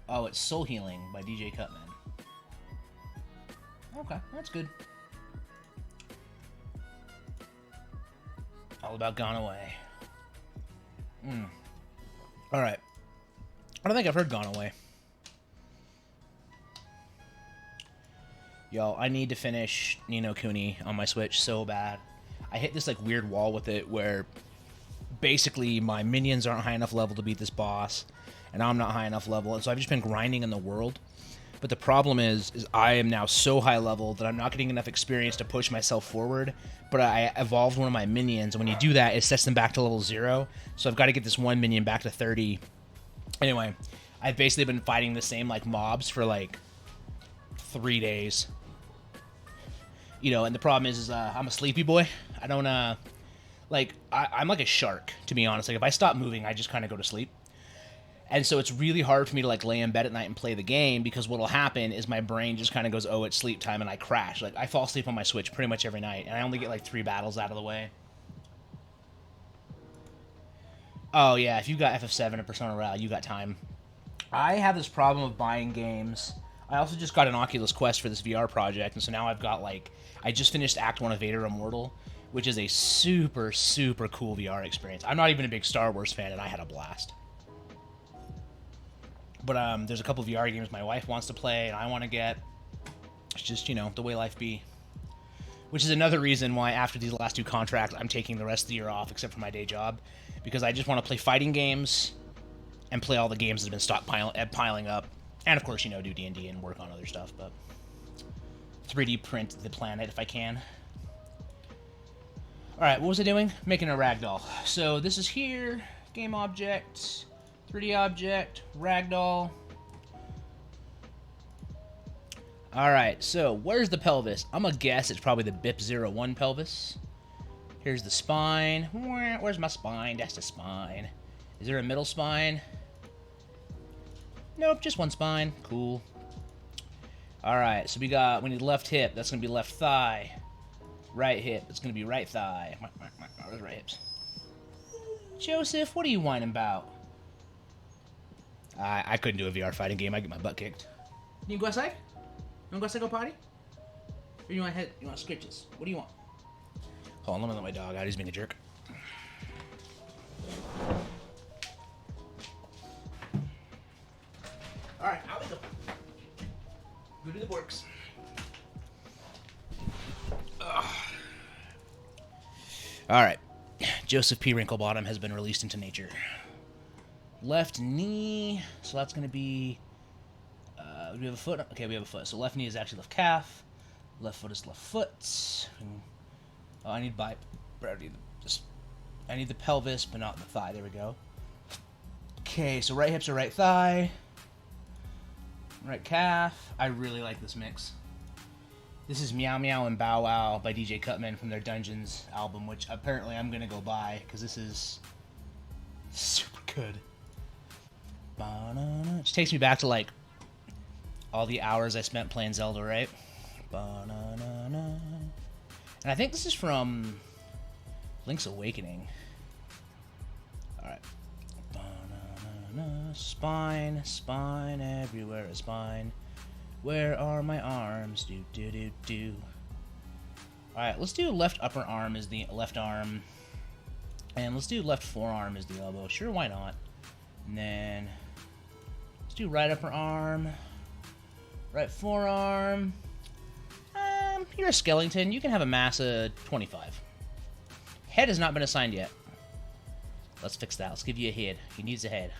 S1: Oh, it's Soul Healing by DJ Cutman. Okay, that's good. All about Gone Away. Alright. I don't think I've heard Gone Away. Yo, I need to finish Ni no Kuni on my Switch so bad. I hit this like weird wall with it where basically my minions aren't high enough level to beat this boss, and I'm not high enough level, and so I've just been grinding in the world. But the problem is I am now so high level that I'm not getting enough experience to push myself forward. But I evolved one of my minions, and when you do that, it sets them back to level 0. So I've got to get this one minion back to 30. Anyway, I've basically been fighting the same like mobs for like 3 days. You know, and the problem is I'm a sleepy boy. I don't I'm like a shark, to be honest. Like if I stop moving, I just kind of go to sleep. And so it's really hard for me to like lay in bed at night and play the game, because what'll happen is my brain just kind of goes, oh, it's sleep time, and I crash. Like I fall asleep on my Switch pretty much every night, and I only get like 3 battles out of the way. Oh yeah, if you got FF7 and Persona Royale, you got time. I have this problem of buying games. I also just got an Oculus Quest for this VR project, and so now I've got like, I just finished Act 1 of Vader Immortal, which is a super, super cool VR experience. I'm not even a big Star Wars fan, and I had a blast. But there's a couple of VR games my wife wants to play and I want to get. It's just, you know, the way life be. Which is another reason why after these last 2 contracts, I'm taking the rest of the year off, except for my day job. Because I just want to play fighting games and play all the games that have been piling up. And, of course, you know, do D&D and work on other stuff. But 3D print the planet if I can. Alright, what was I doing? Making a ragdoll. So this is here. Game object. 3D object, ragdoll. Alright, so where's the pelvis? I'm gonna guess it's probably the BIP-01 pelvis. Here's the spine. Where's my spine? That's the spine. Is there a middle spine? Nope, just one spine. Cool. Alright, so we need left hip. That's gonna be left thigh. Right hip. That's gonna be right thigh. Where's right hips? Joseph, what are you whining about? I couldn't do a VR fighting game. I get my butt kicked. You go outside? You want to go outside, go potty? Or you want scritches? What do you want? Hold on, let me let my dog out. He's being a jerk. Alright, out we go. Go do the works. Alright. Joseph P. Wrinklebottom has been released into nature. Left knee, so that's going to be, do we have a foot? Okay, we have a foot. So left knee is actually left calf. Left foot is left foot. Oh, I need I need the pelvis, but not the thigh. There we go. Okay, so right hips are right thigh. Right calf. I really like this mix. This is Meow Meow and Bow Wow by DJ Cutman from their Dungeons album, which apparently I'm going to go buy, because this is super good. It just takes me back to, like, all the hours I spent playing Zelda, right? And I think this is from Link's Awakening. Alright. Spine, spine, everywhere a spine. Where are my arms? Do, do, do, do. Alright, let's do left upper arm as the left arm. And let's do left forearm as the elbow. Sure, why not? And then let's do right upper arm. Right forearm. You're a skeleton. You can have a mass of 25. Head has not been assigned yet. Let's fix that. Let's give you a head. He needs a head.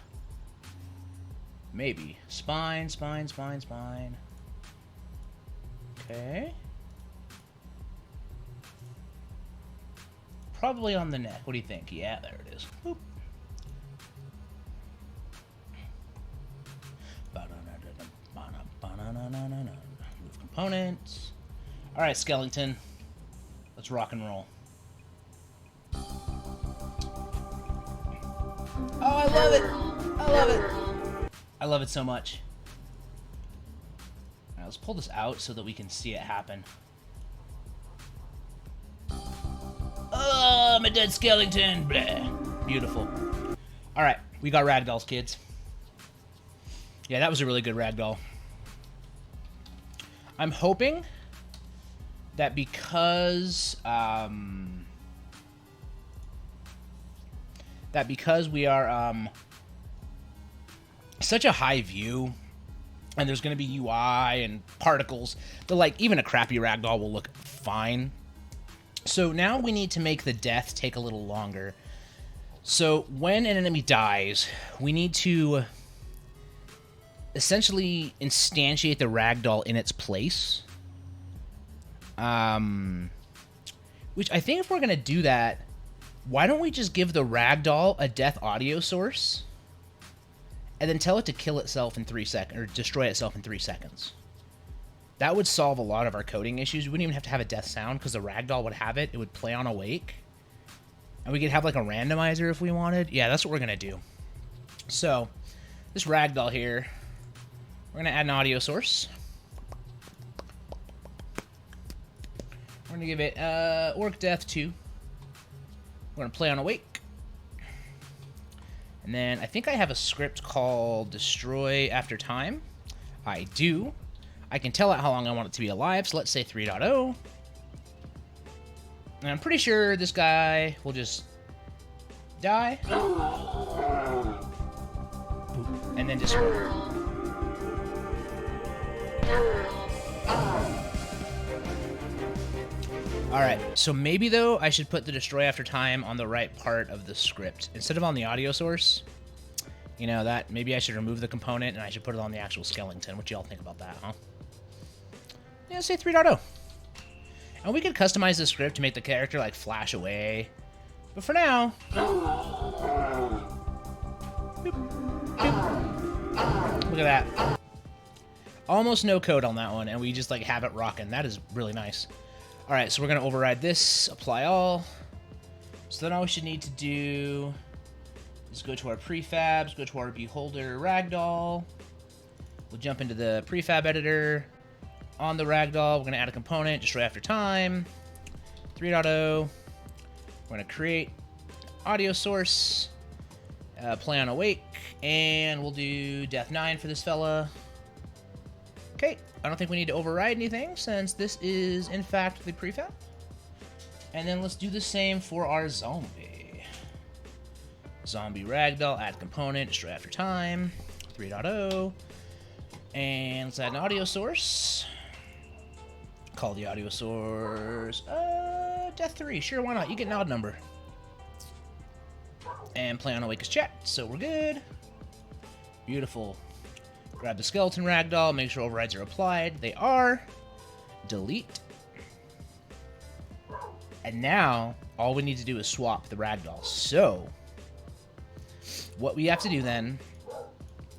S1: Maybe. Spine, spine, spine, spine. Okay. Probably on the neck. What do you think? Yeah, there it is. Boop. Move components. Alright, skeleton. Let's rock and roll. Oh, I love it! I love it! I love it so much. Alright, let's pull this out so that we can see it happen. Oh, I'm a dead skeleton! Blah. Beautiful. Alright, we got ragdolls, kids. Yeah, that was a really good ragdoll. I'm hoping that because we are such a high view, and there's going to be UI and particles. But like even a crappy ragdoll will look fine. So now we need to make the death take a little longer. So when an enemy dies, we need to essentially instantiate the ragdoll in its place. Which I think if we're going to do that, why don't we just give the ragdoll a death audio source and then tell it to kill itself in 3 seconds, or destroy itself in 3 seconds? That would solve a lot of our coding issues. We wouldn't even have to have a death sound because the ragdoll would have it. It would play on awake. And we could have like a randomizer if we wanted. Yeah, that's what we're going to do. So this ragdoll here, we're going to add an audio source. We're going to give it Orc Death 2. We're going to play on awake. And then I think I have a script called Destroy After Time. I do. I can tell it how long I want it to be alive, so let's say 3.0. And I'm pretty sure this guy will just die. And then destroy. Alright, so maybe though I should put the Destroy After Time on the right part of the script instead of on the audio source. You know, that maybe I should remove the component and I should put it on the actual skeleton. What y'all think about that, huh? Yeah, say 3.0. And we could customize the script to make the character like flash away. But for now, look at that. Almost no code on that one, and we just like have it rocking. That is really nice. All right, so we're gonna override this, apply all. So then all we should need to do is go to our prefabs, go to our beholder ragdoll. We'll jump into the prefab editor. On the ragdoll, we're gonna add a component, Destroy After Time, 3.0. We're gonna create audio source, play on awake, and we'll do Death 9 for this fella. Okay, I don't think we need to override anything since this is, in fact, the prefab. And then let's do the same for our zombie. Zombie ragdoll, add component, Destroy After Time, 3.0. And let's add an audio source. Call the audio source, Death 3. Sure, why not? You get an odd number. And play on awake as chat, so we're good. Beautiful. Grab the skeleton ragdoll, make sure overrides are applied. They are. Delete. And now, all we need to do is swap the ragdoll. So, what we have to do then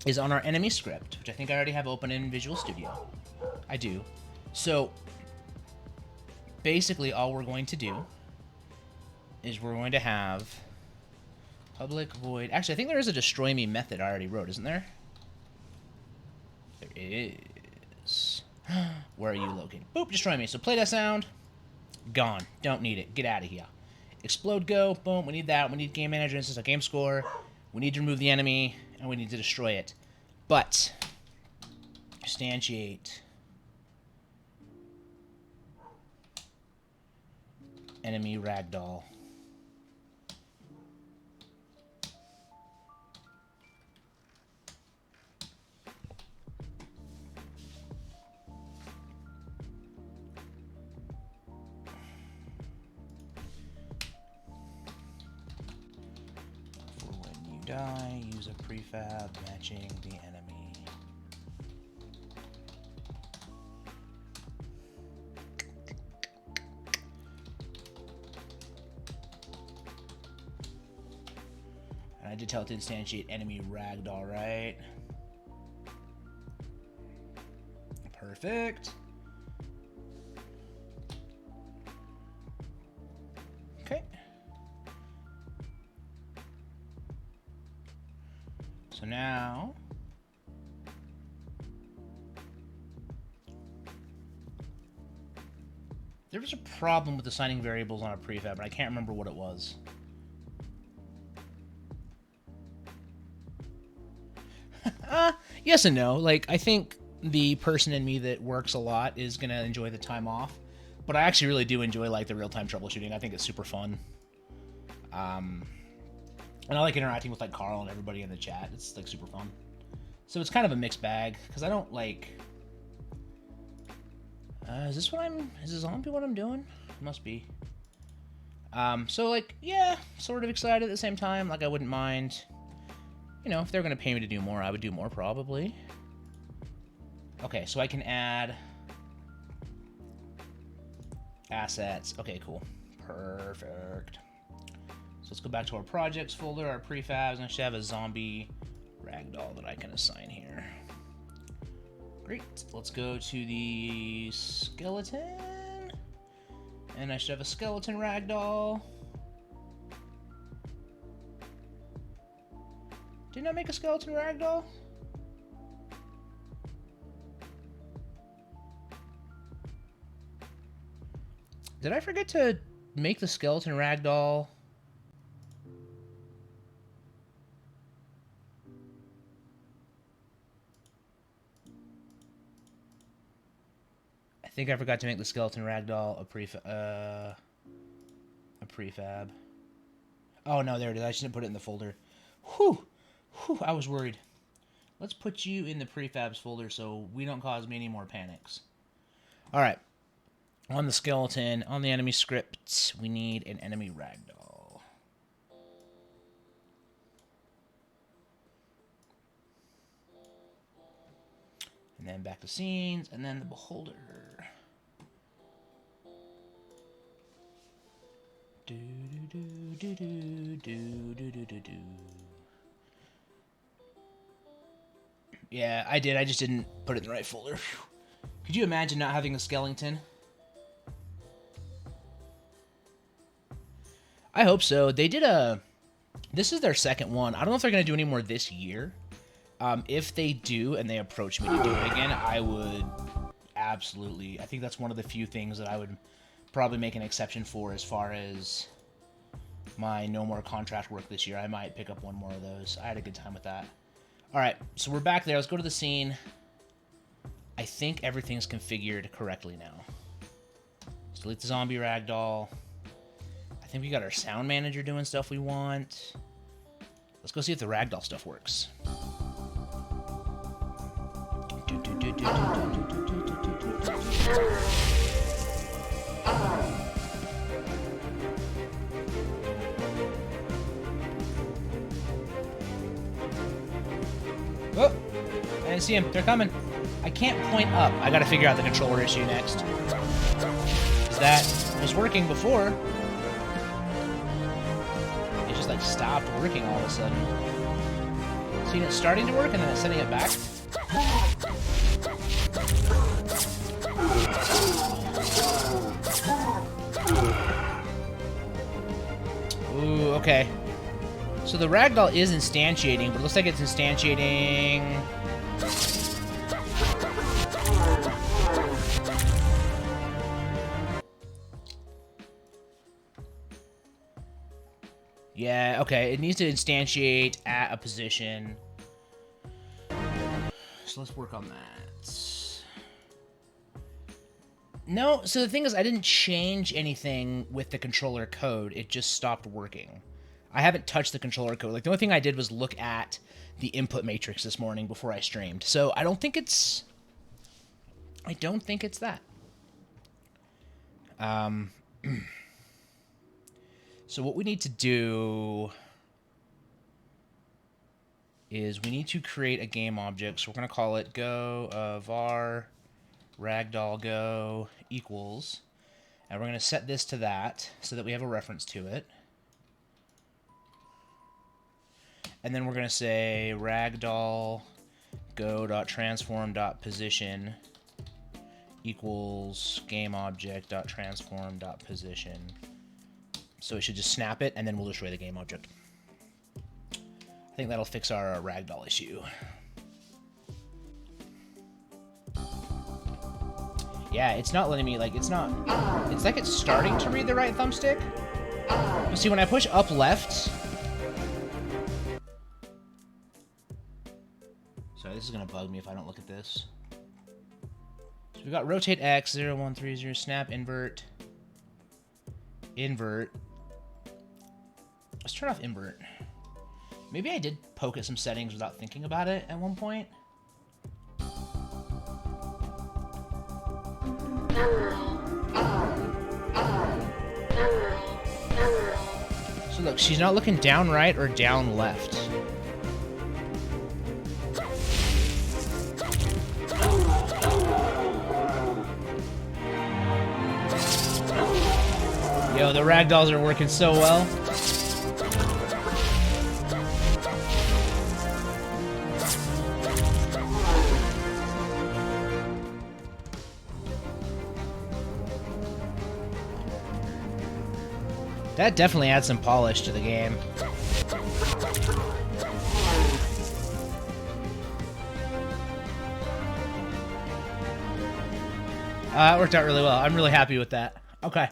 S1: is on our enemy script, which I think I already have open in Visual Studio. I do. So, basically all we're going to do is we're going to have public void. Actually, I think there is a destroy me method I already wrote, isn't there? There is. Where are you located? Boop, destroy me. So play that sound. Gone. Don't need it. Get out of here. Explode go. Boom. We need that. We need game manager instance of game score. We need to remove the enemy, and we need to destroy it. But instantiate enemy ragdoll. For when you die, use a prefab matching the enemy. I did tell it to instantiate enemy ragdoll, right? Perfect. Okay. So now there was a problem with assigning variables on a prefab, but I can't remember what it was. Yes and no. Like, I think the person in me that works a lot is going to enjoy the time off. But I actually really do enjoy, like, the real-time troubleshooting. I think it's super fun. And I like interacting with, like, Carl and everybody in the chat. It's, like, super fun. So it's kind of a mixed bag, because I don't like... is this a zombie what I'm doing? Must be. So, like, yeah, sort of excited at the same time. Like, I wouldn't mind... You know, if they're going to pay me to do more, I would do more, probably. Okay, so I can add... assets. Okay, cool. Perfect. So let's go back to our projects folder, our prefabs, and I should have a zombie ragdoll that I can assign here. Great. Let's go to the skeleton. And I should have a skeleton ragdoll. Didn't I make a skeleton ragdoll? Did I forget to make the skeleton ragdoll? I think I forgot to make the skeleton ragdoll a prefab. Oh no, there it is. I shouldn't put it in the folder. Whew. Whew, I was worried. Let's put you in the prefabs folder so we don't cause me any more panics. All right. On the skeleton, on the enemy script, we need an enemy ragdoll. And then back to scenes, and then the beholder. Do do do do do do do do do. Yeah, I did. I just didn't put it in the right folder. Could you imagine not having a skeleton? I hope so. They did a... This is their second one. I don't know if they're going to do any more this year. If they do, and they approach me to do it again, I would absolutely... I think that's one of the few things that I would probably make an exception for as far as my no more contract work this year. I might pick up one more of those. I had a good time with that. Alright, so we're back there. Let's go to the scene. I think everything's configured correctly now. Let's delete the zombie ragdoll. I think we got our sound manager doing stuff we want. Let's go see if the ragdoll stuff works. Oh! I didn't see him. They're coming. I can't point up. I gotta figure out the controller issue next. 'Cause that was working before. It just like stopped working all of a sudden. See, it's starting to work and then it's sending it back. Ooh, okay. So the ragdoll is instantiating, but it looks like it's instantiating... Yeah, okay, it needs to instantiate at a position. So let's work on that. No, so the thing is, I didn't change anything with the controller code. It just stopped working. I haven't touched the controller code. Like, the only thing I did was look at the input matrix this morning before I streamed. So I don't think it's... I don't think it's that. So what we need to do is we need to create a game object. So we're going to call it go var ragdoll go equals. And we're going to set this to that so that we have a reference to it. And then we're going to say ragdoll go.transform.position equals game object.transform.position. So it should just snap it, and then we'll destroy the game object. I think that'll fix our ragdoll issue. Yeah, it's not letting me, like, it's not... It's like it's starting to read the right thumbstick. But see, when I push up left... Sorry, this is going to bug me if I don't look at this. So we got rotate X, 0, 1, 3, 0, snap, invert. Invert. Let's turn off invert. Maybe I did poke at some settings without thinking about it at one point. So look, she's not looking down right or down left. Yo, the ragdolls are working so well. That definitely adds some polish to the game. It worked out really well. I'm really happy with that. Okay.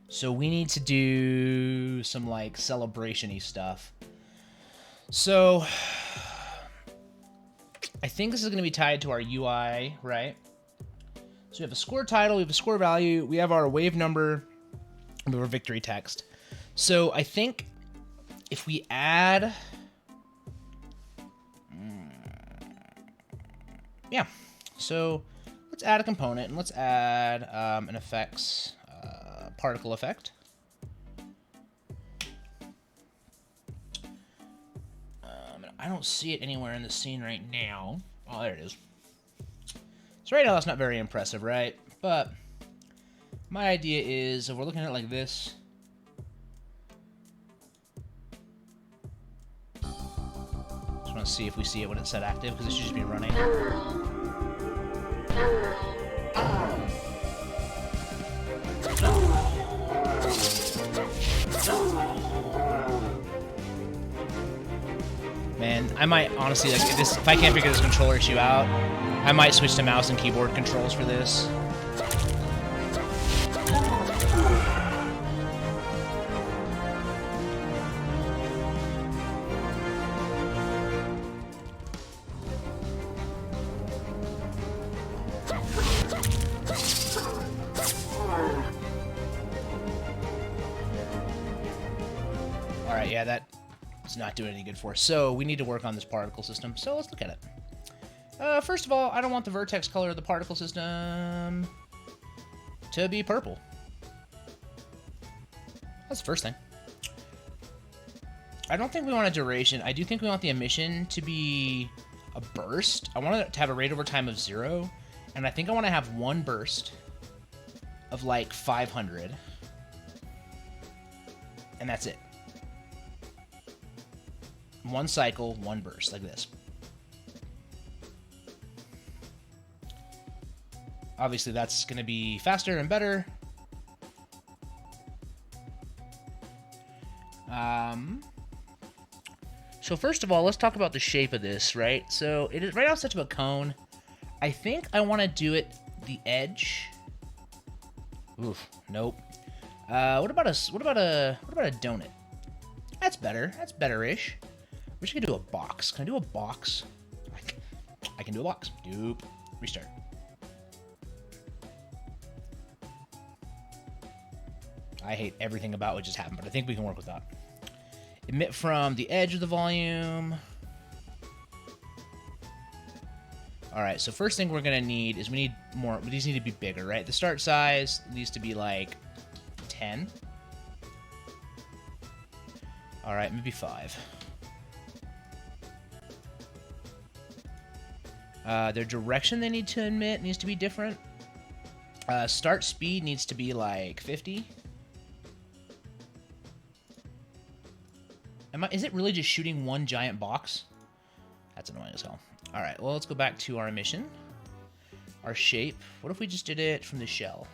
S1: So we need to do some, like, celebration-y stuff. So I think this is going to be tied to our UI, right? So we have a score title, we have a score value, we have our wave number, and we have our victory text. So I think if we add... Yeah, so let's add a component, and let's add an effects particle effect. I don't see it anywhere in the scene right now. Oh, there it is. So right now that's not very impressive, right? But my idea is, if we're looking at it like this, just want to see if we see it when it's set active, because it should just be running. Man, I might honestly, like, if I can't figure this controller issue out, I might switch to mouse and keyboard controls for this. Alright, yeah, that is not doing any good for us. So we need to work on this particle system. So let's look at it. First of all, I don't want the vertex color of the particle system to be purple. That's the first thing. I don't think we want a duration. I do think we want the emission to be a burst. I want it to have a rate over time of 0. And I think I want to have one burst of like 500. And that's it. One cycle, one burst, like this. Obviously, that's going to be faster and better. So first of all, let's talk about the shape of this, right? So it is right now it's such a cone. I think I want to do it the edge. Oof, nope. What about a donut? That's better. That's better-ish. We're just gonna do a box. Can I do a box? I can do a box. Doop. Restart. I hate everything about what just happened, but I think we can work with that. Emit from the edge of the volume. Alright, so first thing we're gonna need is we need more. These need to be bigger, right? The start size needs to be like 10. Alright, maybe 5. Their direction they need to emit needs to be different. Start speed needs to be like 50. Is it really just shooting one giant box? That's annoying as hell. Alright, well, let's go back to our emission. Our shape. What if we just did it from the shell?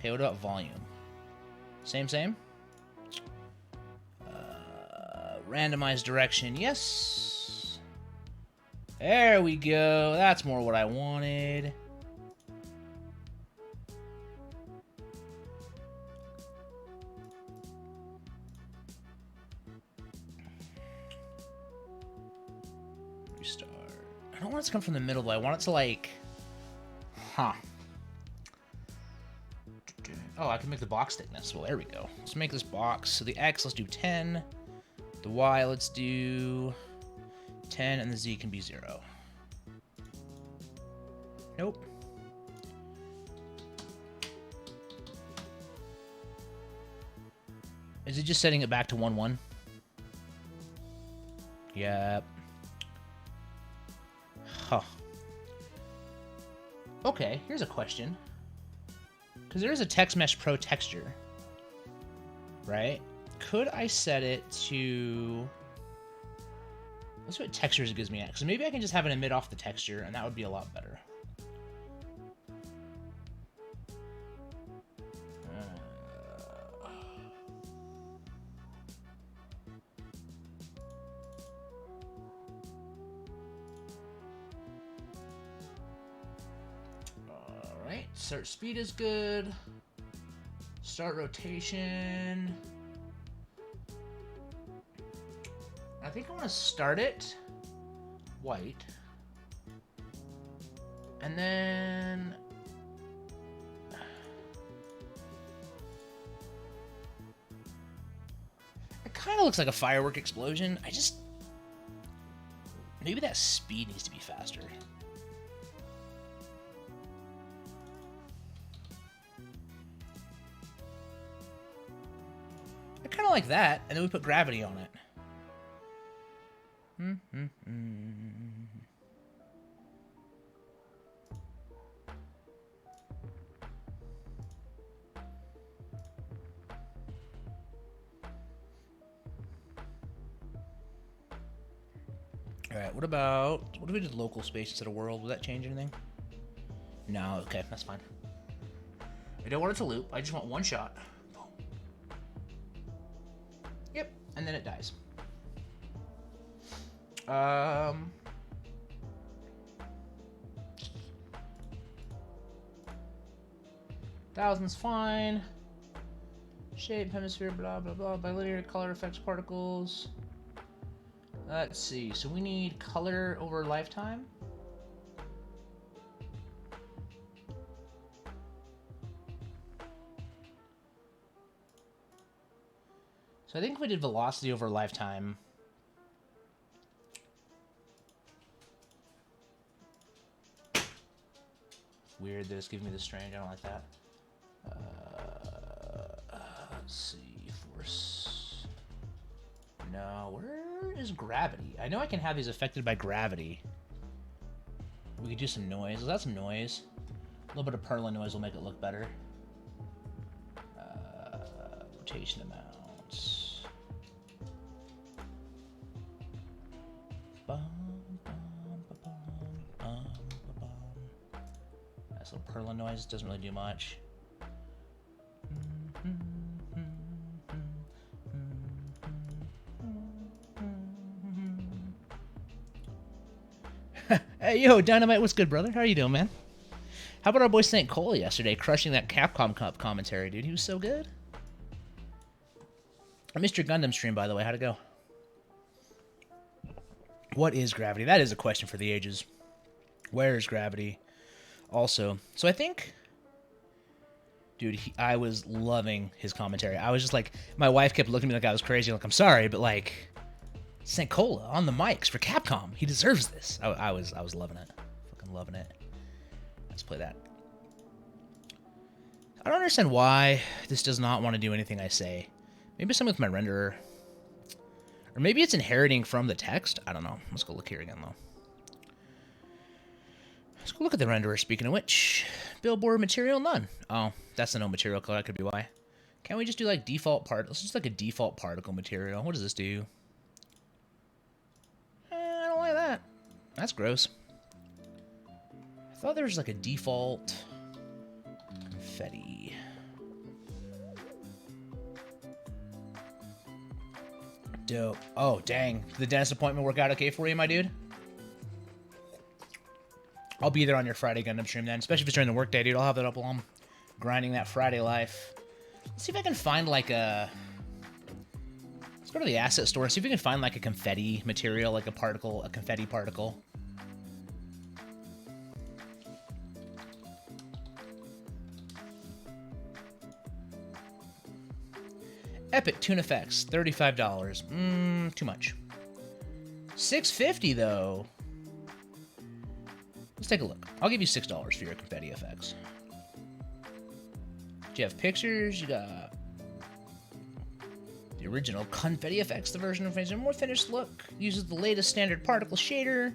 S1: Hey, what about volume? Same? Randomized direction, yes. There we go. That's more what I wanted. Restart. I don't want it to come from the middle, though. I want it to, like... Huh. Oh, I can make the box thickness. Well, there we go. Let's make this box. So the X, let's do 10. The Y, let's do 10, and the Z can be 0. Nope. Is it just setting it back to 1-1? Yep. Huh. Okay, here's a question. Because there is a Text Mesh Pro texture, right? Could I set it to... Let's see what textures it gives me at. Because maybe I can just have it emit off the texture, and that would be a lot better. Alright, start speed is good. Start rotation. I think I want to start it white. And then... It kind of looks like a firework explosion. I just... Maybe that speed needs to be faster. I kind of like that, and then we put gravity on it. Alright, what if we did local space instead of world? Would that change anything? No, okay, that's fine. I don't want it to loop, I just want one shot. Boom. Yep, and then it dies. Thousands fine. Shape, hemisphere, blah blah blah. Bilinear color affects particles. Let's see. So we need color over lifetime. So I think if we did velocity over lifetime. Weird that it's giving me the strange. I don't like that. Let's see. Force. No, where is gravity? I know I can have these affected by gravity. We could do some noise. Is that some noise? A little bit of Perlin noise will make it look better. Rotation amounts. Nice little Perlin noise. Doesn't really do much. Hey, yo, Dynamite, what's good, brother? How are you doing, man? How about our boy St. Cole yesterday, crushing that Capcom Cup commentary, dude? He was so good. I missed your Gundam stream, by the way. How'd it go? What is gravity? That is a question for the ages. Where is gravity? Also, so I think... Dude, I was loving his commentary. I was just like... My wife kept looking at me like I was crazy. Like, I'm sorry, but like... St. Cola on the mics for Capcom. He deserves this. I was loving it. Fucking loving it. Let's play that. I don't understand why this does not want to do anything I say. Maybe something with my renderer. Or maybe it's inheriting from the text. I don't know. Let's go look here again, though. Let's go look at the renderer, speaking of which. Billboard material, none. Oh, that's the no material color. That could be why. Can't we just do, like, default part? Let's just, like, a default particle material. What does this do? I don't like that. That's gross. I thought there was, like, a default confetti. Dope. Oh, dang. Did the dentist appointment work out okay for you, my dude? I'll be there on your Friday Gundam stream then, especially if it's during the workday, dude. I'll have that up while I'm grinding that Friday life. Let's see if I can find, like, a... Let's go to the asset store, see if we can find, like, a confetti material, like a particle, a confetti particle. Epic Toon Effects, $35. Too much. $6.50 though. Let's take a look. I'll give you $6 for your confetti effects. Do you have pictures? You got the original confetti effects, the version of a more finished look. Uses the latest standard particle shader.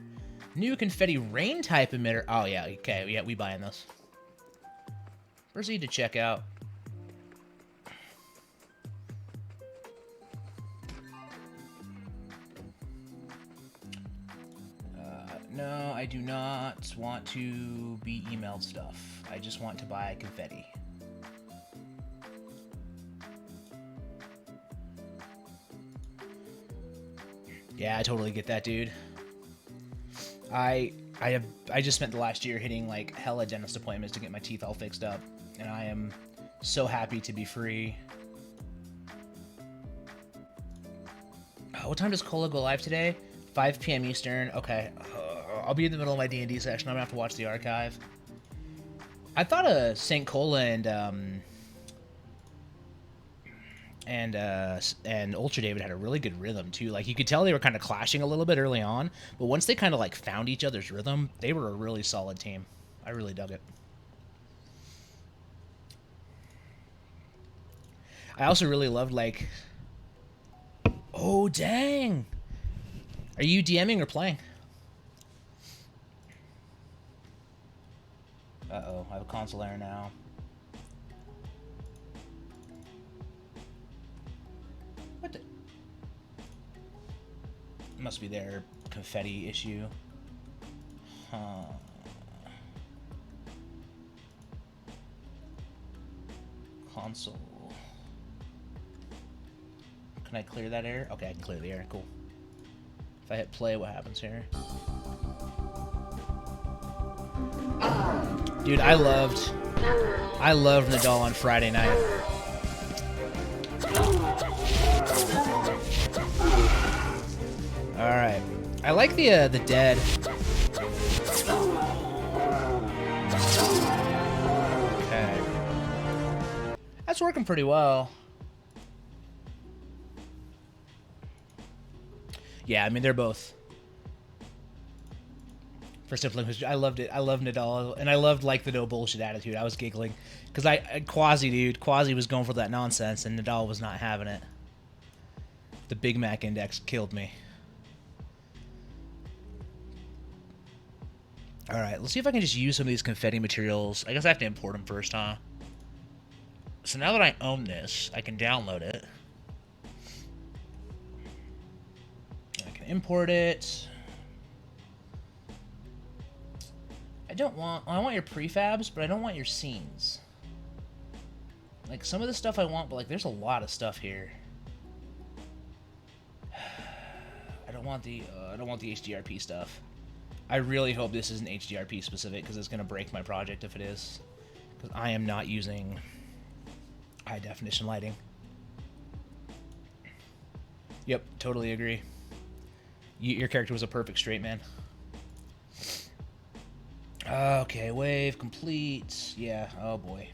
S1: New confetti rain type emitter. Oh, yeah. Okay. Yeah, we buying this. Proceed to checkout. No, I do not want to be emailed stuff. I just want to buy confetti. Yeah, I totally get that, dude. I just spent the last year hitting like hella dentist appointments to get my teeth all fixed up, and I am so happy to be free. What time does Cola go live today? 5 p.m. Eastern. Okay. I'll be in the middle of my D&D session. I'm gonna have to watch the archive. I thought Saint Cola and Ultra David had a really good rhythm too. Like you could tell they were kind of clashing a little bit early on, but once they kind of like found each other's rhythm, they were a really solid team. I really dug it. I also really loved like, oh dang, are you DMing or playing? Uh-oh, I have a console error now. What the? Must be their confetti issue. Huh. Console. Can I clear that error? Okay, I can clear the error. Cool. If I hit play, what happens here? Dude, I loved Nadal on Friday night. All right, I like the dead. Okay, that's working pretty well. Yeah, I mean they're both. For Sibling History, I loved it. I love Nadal, and I loved like the no bullshit attitude. I was giggling because Quasi was going for that nonsense, and Nadal was not having it. The Big Mac index killed me. All right, let's see if I can just use some of these confetti materials. I guess I have to import them first, huh? So now that I own this, I can download it. I can import it. I want your prefabs, but I don't want your scenes. Like, some of the stuff I want, but, like, there's a lot of stuff here. I don't want the HDRP stuff. I really hope this isn't HDRP specific, because it's going to break my project if it is. Because I am not using high definition lighting. Yep, totally agree. Your character was a perfect straight man. Okay, wave complete. Yeah, oh boy.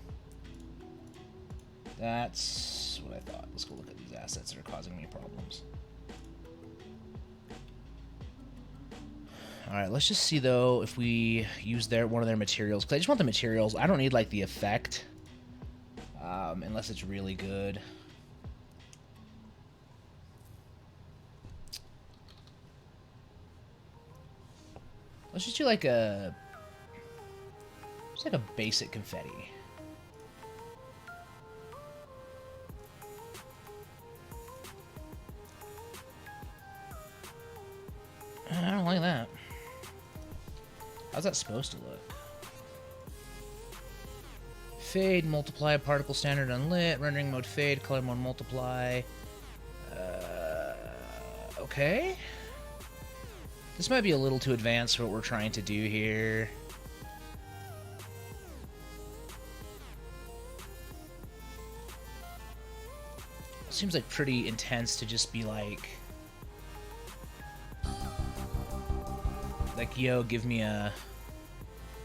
S1: That's what I thought. Let's go look at these assets that are causing me problems. Alright, let's just see though if we use one of their materials. Because I just want the materials. I don't need like the effect. Unless it's really good. Let's just do like a... It's like a basic confetti. I don't like that. How's that supposed to look? Fade, multiply, particle standard unlit, rendering mode fade, color mode multiply. Okay. This might be a little too advanced for what we're trying to do here. Seems like pretty intense to just be like, yo, give me an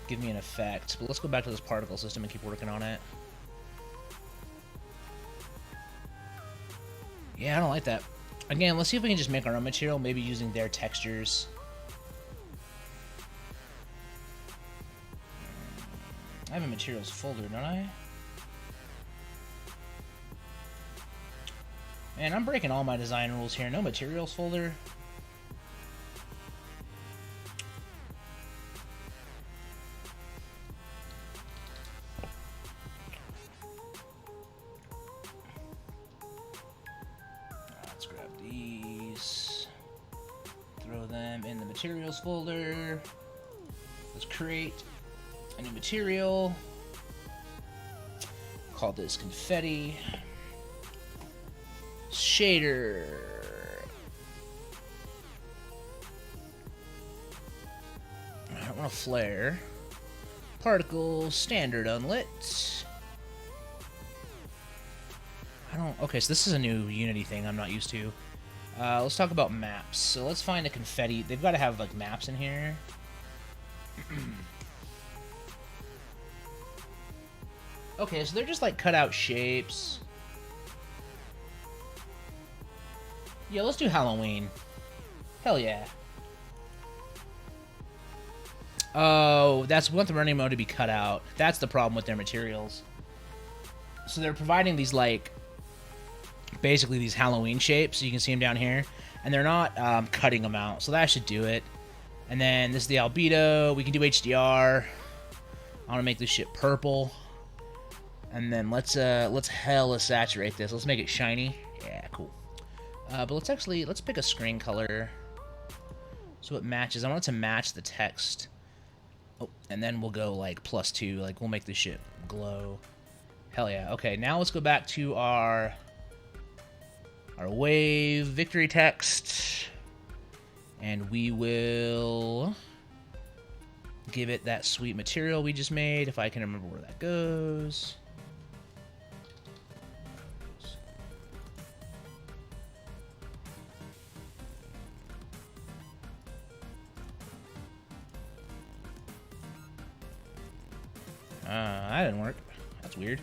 S1: effect. But let's go back to this particle system and keep working on it. Yeah, I don't like that. Again, let's see if we can just make our own material, maybe using their textures. I have a materials folder, don't I? Man, I'm breaking all my design rules here. No materials folder. Let's grab these. Throw them in the materials folder. Let's create a new material. Call this confetti. Shader. I want a flare. Particle, standard unlit. Okay, so this is a new Unity thing I'm not used to. Let's talk about maps. So let's find a confetti. They've got to have, like, maps in here. Okay, so they're just, like, cut out shapes. Yeah, let's do Halloween. Hell yeah. Oh, we want the running mode to be cut out. That's the problem with their materials. So they're providing these, like, basically these Halloween shapes. So you can see them down here. And they're not cutting them out. So that should do it. And then this is the albedo. We can do HDR. I want to make this shit purple. And then let's hella saturate this. Let's make it shiny. Yeah, cool. But let's pick a screen color so it matches. I want it to match the text. Oh, and then we'll go like +2. Like we'll make this shit glow. Hell yeah. Okay, now let's go back to our wave victory text, and we will give it that sweet material we just made. If I can remember where that goes. That didn't work. That's weird.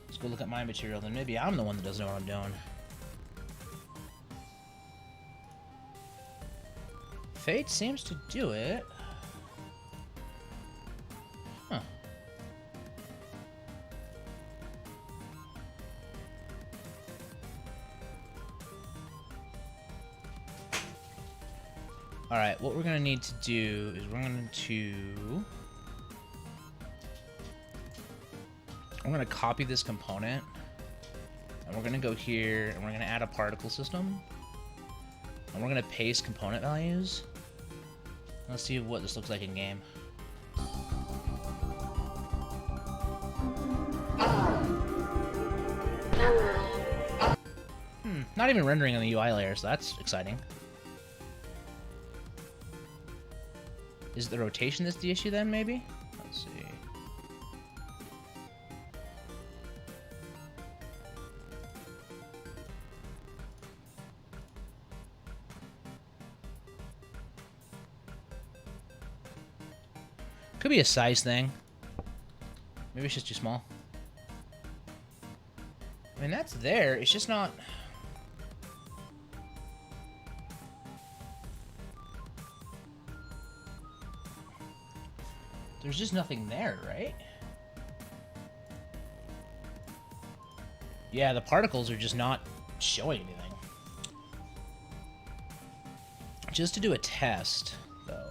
S1: Let's go look at my material, then maybe I'm the one that doesn't know what I'm doing. Fate seems to do it. Huh. Alright, what we're going to need to do is we're going to copy this component, and we're going to go here, and we're going to add a particle system, and we're going to paste component values. Let's see what this looks like in game. Not even rendering on the UI layer, so that's exciting. Is it the rotation that's the issue then, maybe? Let's see. Could be a size thing. Maybe it's just too small. I mean, that's there. It's just not... There's just nothing there, right? Yeah, the particles are just not showing anything. Just to do a test, though.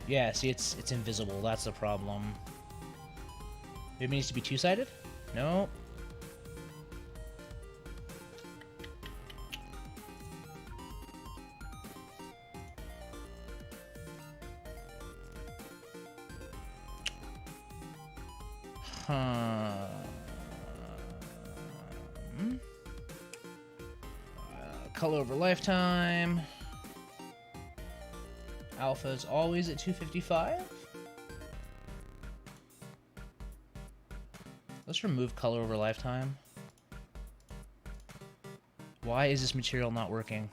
S1: Yeah, see, it's invisible. That's the problem. Maybe it needs to be two-sided? No. Color over lifetime. Alpha is always at 255. Let's remove color over lifetime. Why is this material not working?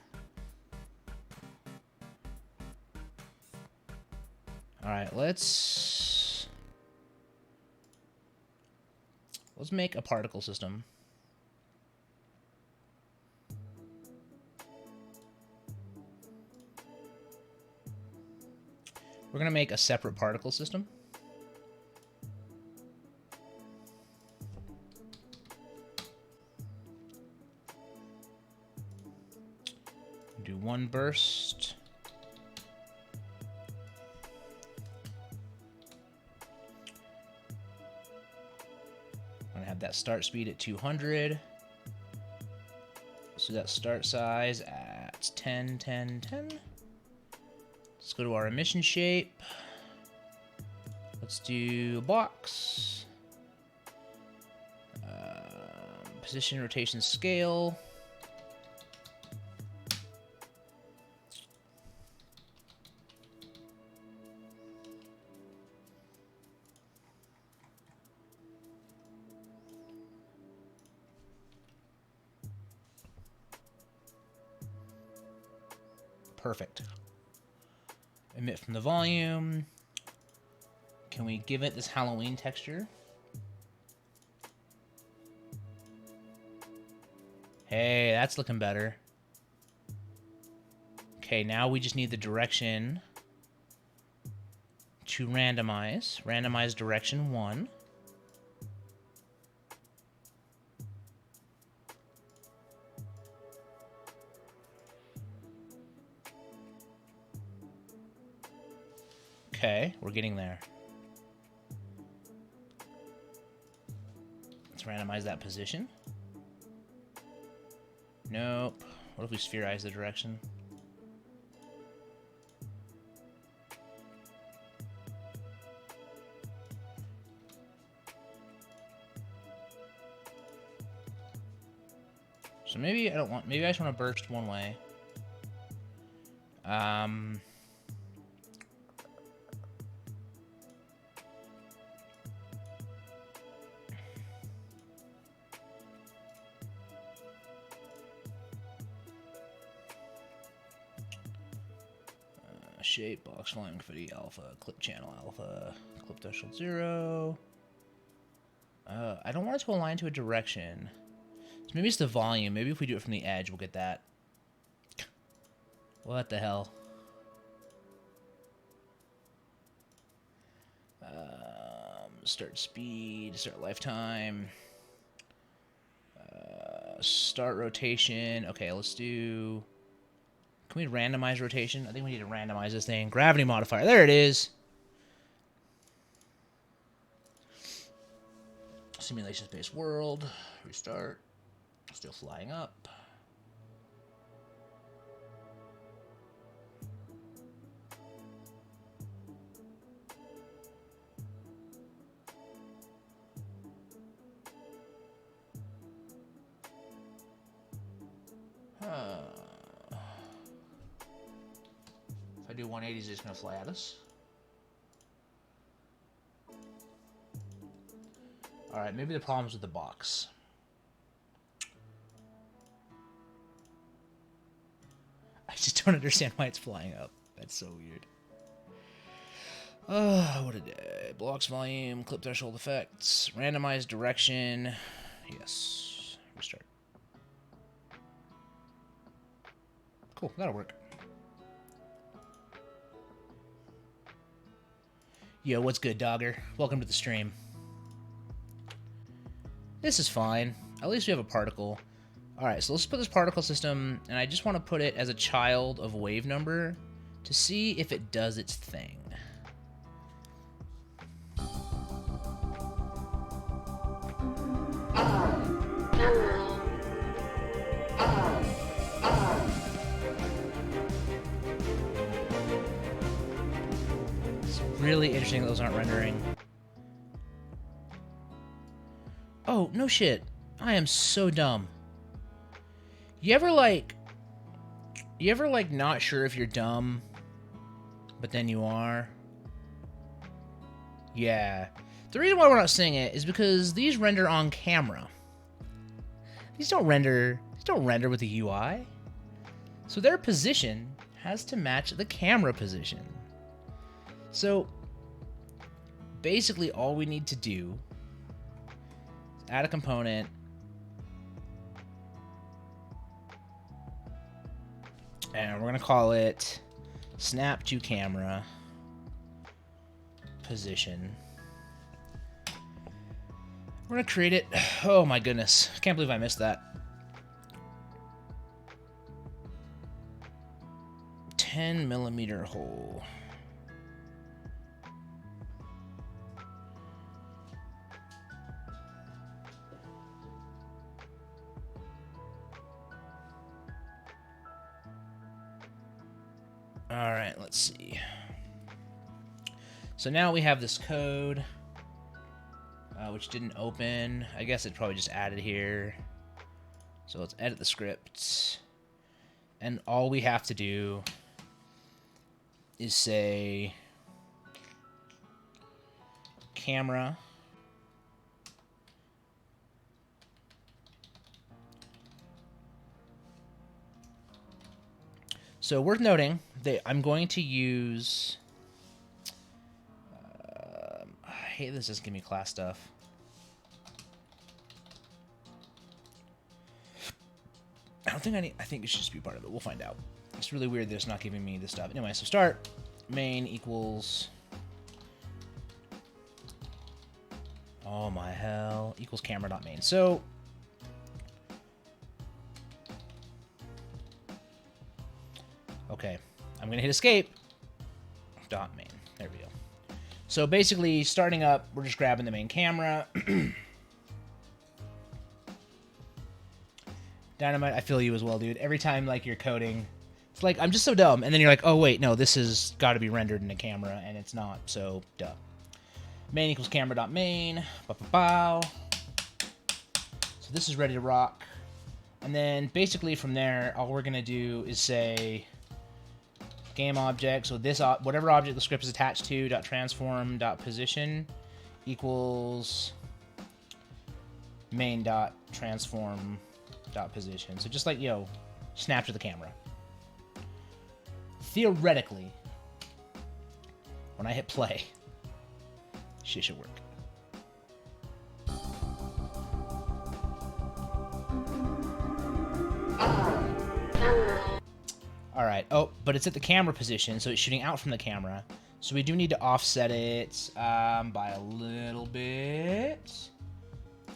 S1: All right, let's make a particle system. We're going to make a separate particle system. Do one burst. I'm going to have that start speed at 200. So that start size at 10, 10, 10. Let's go to our emission shape. Let's do a box. Position, rotation, scale. Perfect. Emit from the volume. Can we give it this Halloween texture? Hey, that's looking better. Okay, now we just need the direction to randomize. Randomize direction 1. Okay, we're getting there. Let's randomize that position. Nope. What if we spherize the direction? So maybe I don't want, maybe I just want to burst one way. Shape, box volume, confetti alpha, clip channel alpha, clip threshold 0. I don't want it to align to a direction. So maybe it's the volume. Maybe if we do it from the edge, we'll get that. What the hell? Start speed, start lifetime, start rotation. Okay, let's do... Can we randomize rotation? I think we need to randomize this thing. Gravity modifier. There it is. Simulation space world. Restart. Still flying up. If I do 180, it's just going to fly at us. Alright, maybe the problem's with the box. I just don't understand why it's flying up. That's so weird. What a day. Blocks volume, clip threshold effects, randomized direction. Yes. Restart. Cool, that'll work. Yo, what's good, Dogger? Welcome to the stream. This is fine. At least we have a particle. Alright, so let's put this particle system, and I just want to put it as a child of wave number to see if it does its thing. It's really interesting that those aren't rendering. Oh, no shit. I am so dumb. You ever not sure if you're dumb, but then you are? Yeah. The reason why we're not seeing it is because these render on camera. These don't render with the UI. So their position has to match the camera position. So basically all we need to do is add a component, and we're going to call it snap to camera position. We're going to create it. Oh my goodness. I can't believe I missed that. 10mm hole. All right, let's see. So now we have this code, which didn't open. I guess it probably just added here. So let's edit the script. And all we have to do is say camera So worth noting that I'm going to use... I hate this just give me class stuff. I don't think I need... I think it should just be part of it. We'll find out. It's really weird that it's not giving me this stuff. Anyway, so start main equals... Oh my hell. Equals camera.main. So... Okay, I'm gonna hit escape. .main. There we go. So basically, starting up, we're just grabbing the main camera. Dynamite, I feel you as well, dude. Every time like you're coding, it's like I'm just so dumb, and then you're like, oh wait, no, this has got to be rendered in a camera, and it's not. So duh. Main equals camera.main. Bow. So this is ready to rock. And then basically from there, all we're gonna do is say game object. So this whatever object the script is attached to .transform.position equals main.transform.position. So just like, snap to the camera. Theoretically, when I hit play, shit should work. All right. Oh, but it's at the camera position, so it's shooting out from the camera. So we do need to offset it by a little bit.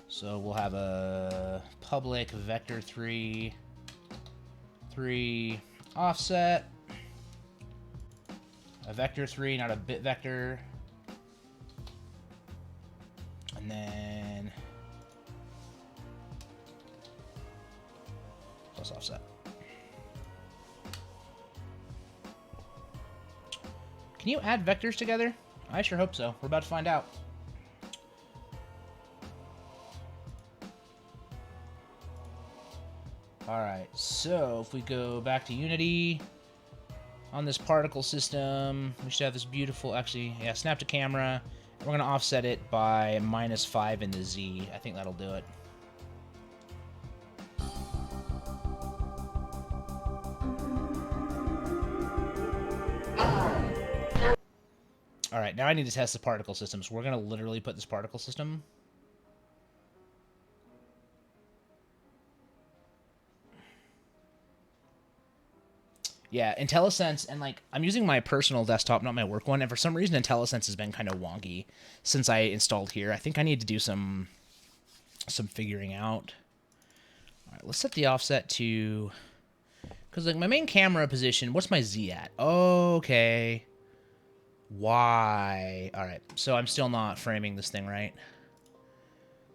S1: So we'll have a public vector 3 offset. A vector 3, not a bit vector. And then plus offset. Can you add vectors together? I sure hope so. We're about to find out. Alright, so if we go back to Unity, on this particle system, we should have this beautiful, snap to camera. And we're going to offset it by -5 in the Z. I think that'll do it. All right, now I need to test the particle system. So we're going to literally put this particle system. Yeah, IntelliSense, and I'm using my personal desktop, not my work one, and for some reason IntelliSense has been kind of wonky since I installed here. I think I need to do some figuring out. All right, let's set the offset to, because my main camera position, what's my Z at? Okay. Y. All right, so I'm still not framing this thing right.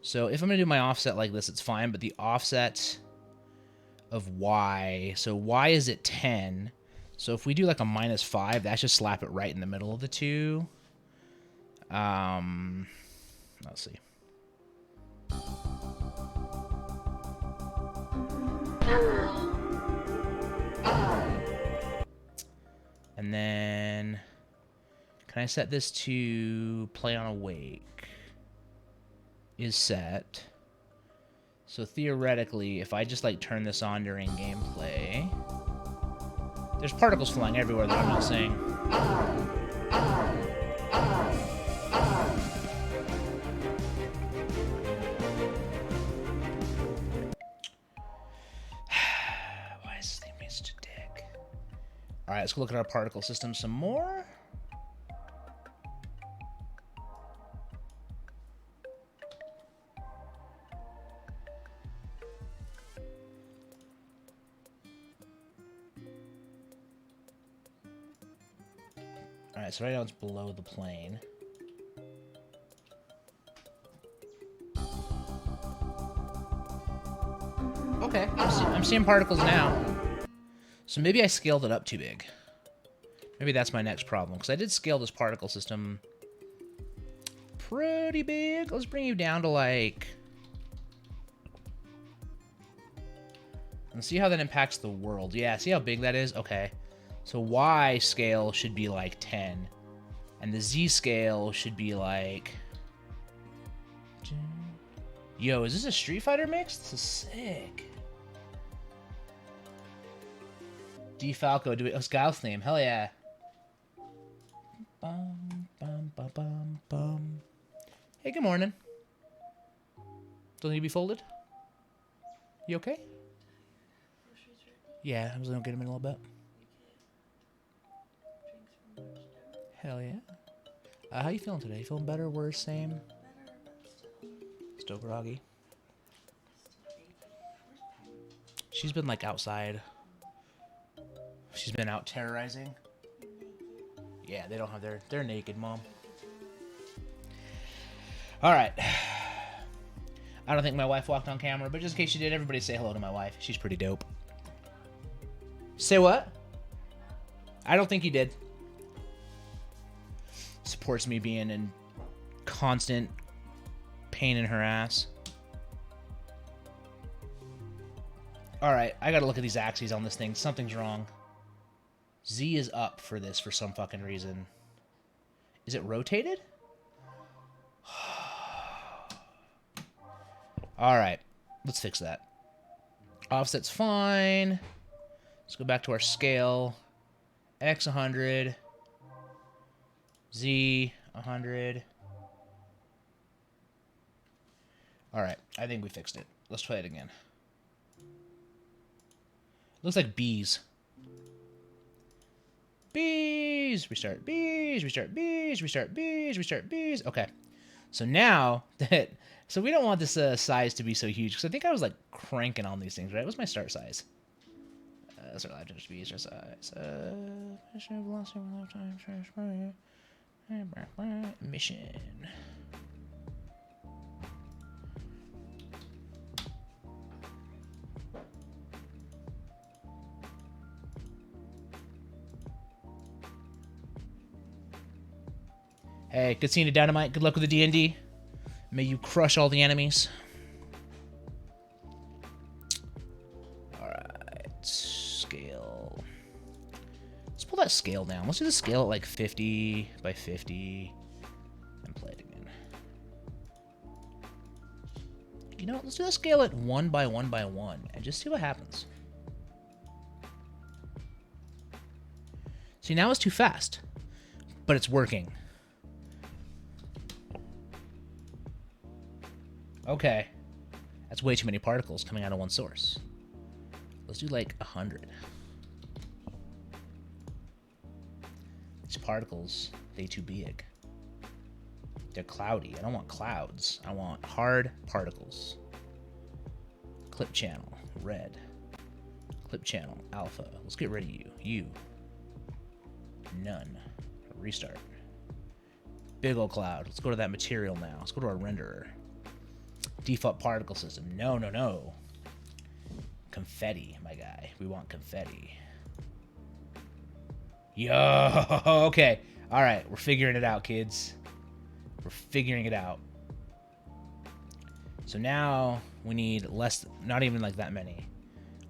S1: So if I'm gonna do my offset like this, it's fine, but the offset of Y, so Y is at 10. So if we do like a -5, that should slap it right in the middle of the two. Let's see. And then can I set this to play on awake? Is set. So theoretically, if I just turn this on during gameplay, there's particles flying everywhere that I'm not seeing. All right, let's go look at our particle system some more. All right, so right now it's below the plane. Okay, I'm seeing particles now. So maybe I scaled it up too big. Maybe that's my next problem, because I did scale this particle system pretty big. Let's bring you down to like... And see how that impacts the world. Yeah, see how big that is? Okay. So Y scale should be like 10. And the Z scale should be like... Yo, is this a Street Fighter mix? This is sick. DeFalco, do it. Oh, Scout's name. Hell yeah. Bum, bum, bum, bum, bum. Hey, good morning. Don't need to be folded? You okay? Yeah, I was gonna get him in a little bit. Hell yeah. How you feeling today? You feeling better, worse, same? Still groggy. She's been like outside. She's been out terrorizing. Yeah, they don't have they're naked, Mom. Alright. I don't think my wife walked on camera, but just in case she did, everybody say hello to my wife. She's pretty dope. Say what? I don't think you did. Supports me being in constant pain in her ass. Alright, I gotta look at these axes on this thing. Something's wrong. Z is up for this for some fucking reason. Is it rotated? Alright, let's fix that. Offset's fine. Let's go back to our scale. X 100. Z 100. Alright, I think we fixed it. Let's try it again. Looks like bees. Bees! Restart bees, restart bees, restart bees, restart bees. Okay. So now that... So we don't want this size to be so huge, because I think I was like cranking on these things, right? What's my start size? Start live to speed, start size. Velocity, lifetime, mission. Hey, good seeing you, Dynamite. Good luck with the D&D. May you crush all the enemies. Alright. Scale. Let's pull that scale down. Let's do the scale at like 50 by 50. And play it again. You know what? Let's do the scale at 1 by 1 by 1. And just see what happens. See, now it's too fast. But it's working. Okay. That's way too many particles coming out of one source. Let's do like 100. These particles, they too big. They're cloudy. I don't want clouds. I want hard particles. Clip channel, red. Clip channel, alpha. Let's get rid of you. You. None. Restart. Big ol' cloud. Let's go to that material now. Let's go to our renderer. Default particle system. No, no, no. Confetti, my guy. We want confetti. Yo, okay. All right, we're figuring it out, kids. We're figuring it out. So now we need less, not even like that many.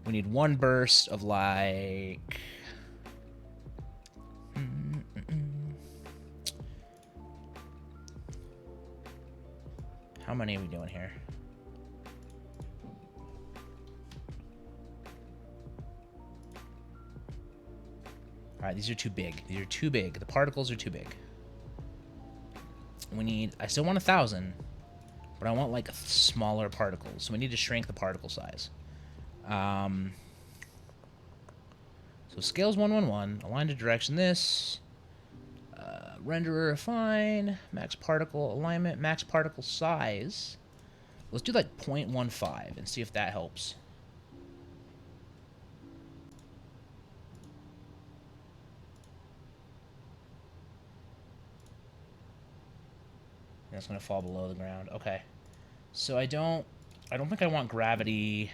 S1: We need one burst of like... How many are we doing here? All right, these are too big. These are too big. The particles are too big. We need, I still want 1,000, but I want like smaller particles. So we need to shrink the particle size. So So scales 111, align to direction this, renderer fine, max particle alignment, max particle size. Let's do like 0.15 and see if that helps. That's gonna fall below the ground. Okay. So I don't think I want gravity.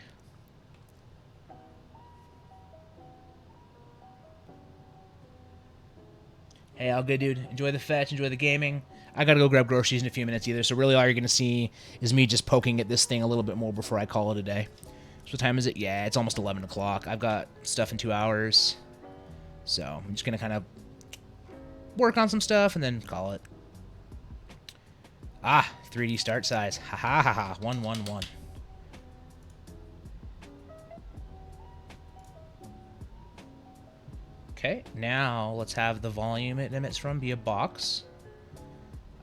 S1: Hey, all good, dude. Enjoy the fetch, enjoy the gaming. I gotta go grab groceries in a few minutes either, so really all you're gonna see is me just poking at this thing a little bit more before I call it a day. So what time is it? Yeah, it's almost 11 o'clock. I've got stuff in 2 hours. So I'm just gonna kind of work on some stuff and then call it. Ah, 3D start size. Ha ha ha ha. 111. Okay, now let's have the volume it emits from be a box.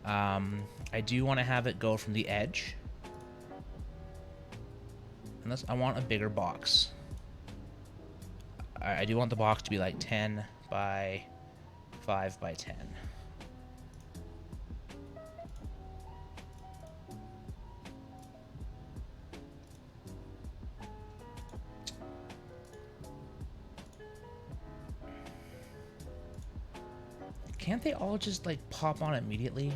S1: I do want to have it go from the edge. Unless I want a bigger box. I do want the box to be like 10 by 5 by 10. Can't they all just like pop on immediately?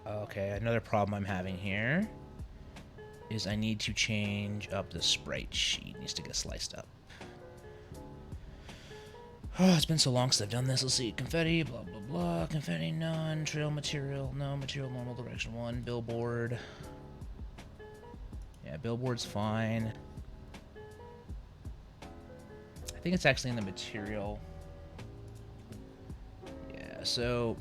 S1: Okay, another problem I'm having here is I need to change up the sprite sheet. It needs to get sliced up. Oh, it's been so long since I've done this. Let's see. Confetti, blah, blah, blah. Confetti, none. Trail material, no. Material, normal, direction 1. Billboard. Yeah, billboard's fine. I think it's actually in the material. Yeah, so...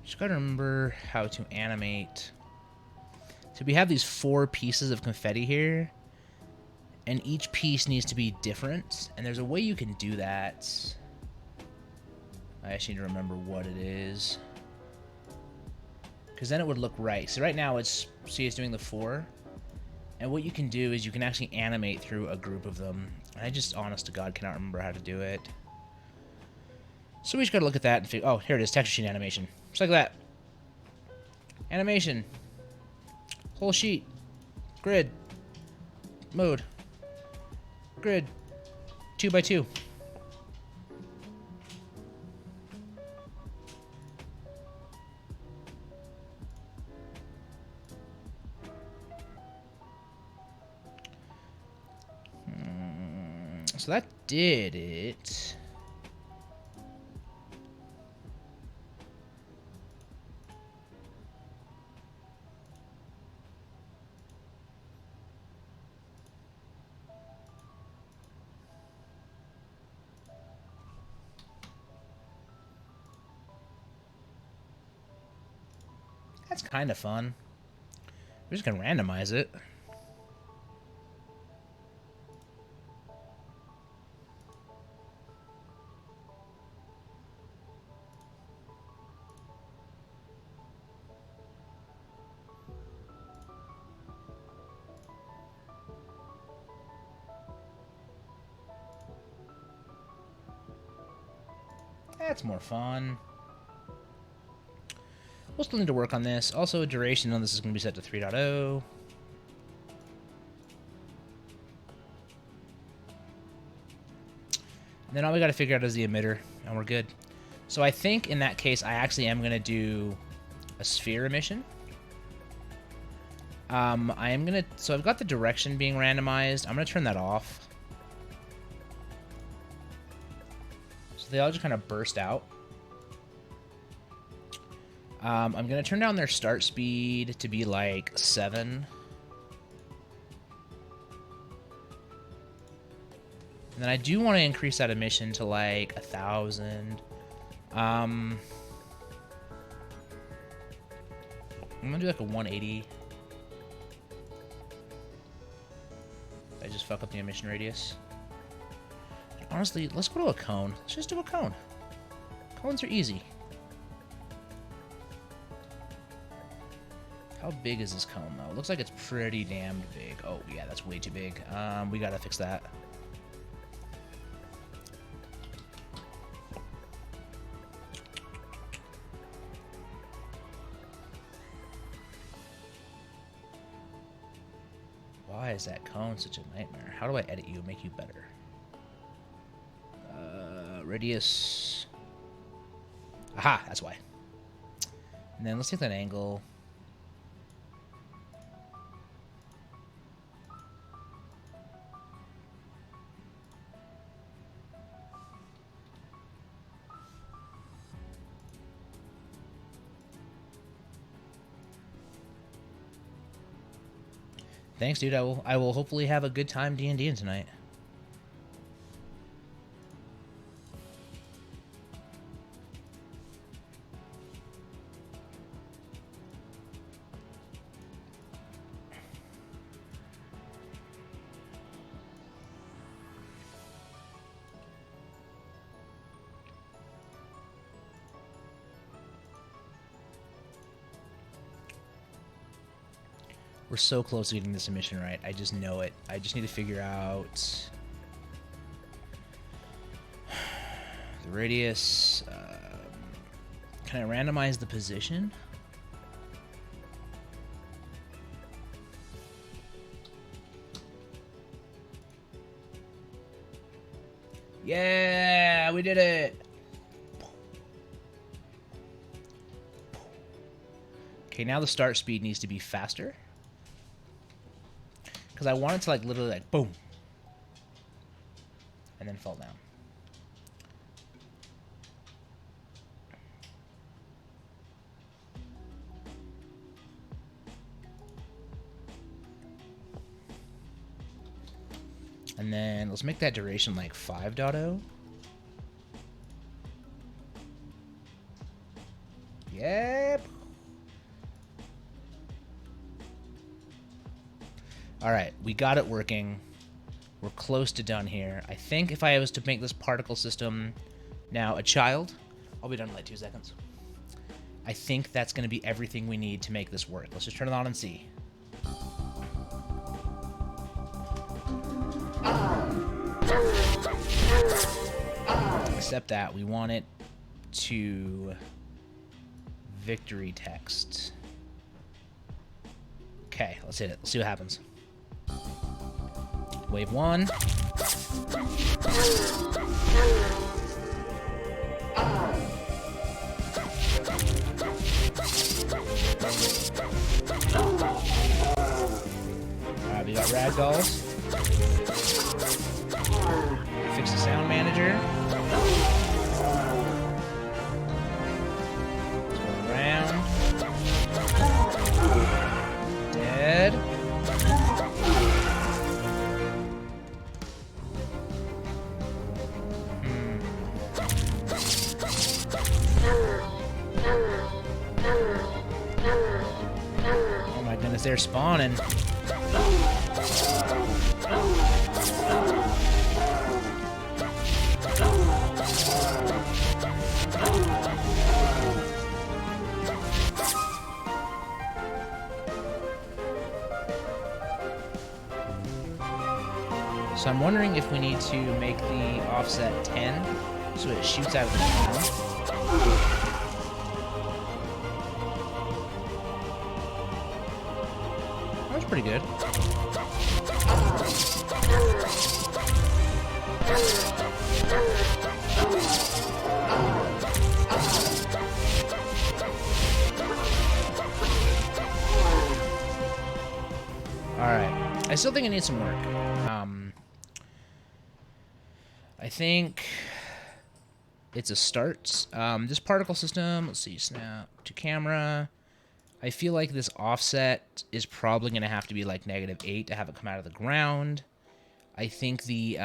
S1: just gotta remember how to animate. So we have these 4 pieces of confetti here, and each piece needs to be different, and there's a way you can do that. I actually need to remember what it is, because then it would look right. So right now it's doing the 4, and what you can do is you can actually animate through a group of them. I just, honest to God, cannot remember how to do it. So we just gotta look at that and figure. Oh, here it is, texture sheet animation. Just like that. Animation. Whole sheet. Grid. Mode. Grid. 2 by 2. So that did it. That's kind of fun. We're just gonna randomize it. That's more fun. We'll still need to work on this. Also, duration on this is going to be set to 3.0. Then all we got to figure out is the emitter, and we're good. So I think in that case, I actually am going to do a sphere emission. I am going to... So I've got the direction being randomized. I'm going to turn that off. So they all just kind of burst out. I'm going to turn down their start speed to be like 7. And then I do want to increase that emission to like 1,000. I'm going to do like a 180. I just fuck up the emission radius. Honestly, let's go to a cone. Let's just do a cone. Cones are easy. How big is this cone, though? It looks like it's pretty damned big. Oh, yeah, that's way too big. We gotta fix that. Why is that cone such a nightmare? How do I edit you and make you better? Radius. Aha, that's why. And then let's take that angle. Thanks, dude. I will hopefully have a good time D&Ding tonight. We're so close to getting this emission right. I just know it. I just need to figure out the radius. Can I randomize the position? Yeah, we did it. Okay, now the start speed needs to be faster. Because I want it to like literally like boom. And then fall down. And then let's make that duration like 5.0. Yep. All right, we got it working. We're close to done here. I think if I was to make this particle system now a child, I'll be done in like 2 seconds. I think that's going to be everything we need to make this work. Let's just turn it on and see. Except that we want it to victory text. Okay, let's hit it. Let's see what happens. Wave 1. Alright, we got ragdolls. Fix the sound manager. Let's go around. Dead. Oh my goodness, they're spawning. So I'm wondering if we need to make the offset 10 so it shoots out of the ground. That was pretty good. Alright. I still think it needs some work. I think It's a start. This particle system, let's see, snap to camera. I feel like this offset is probably going to have to be like -8 to have it come out of the ground. I think the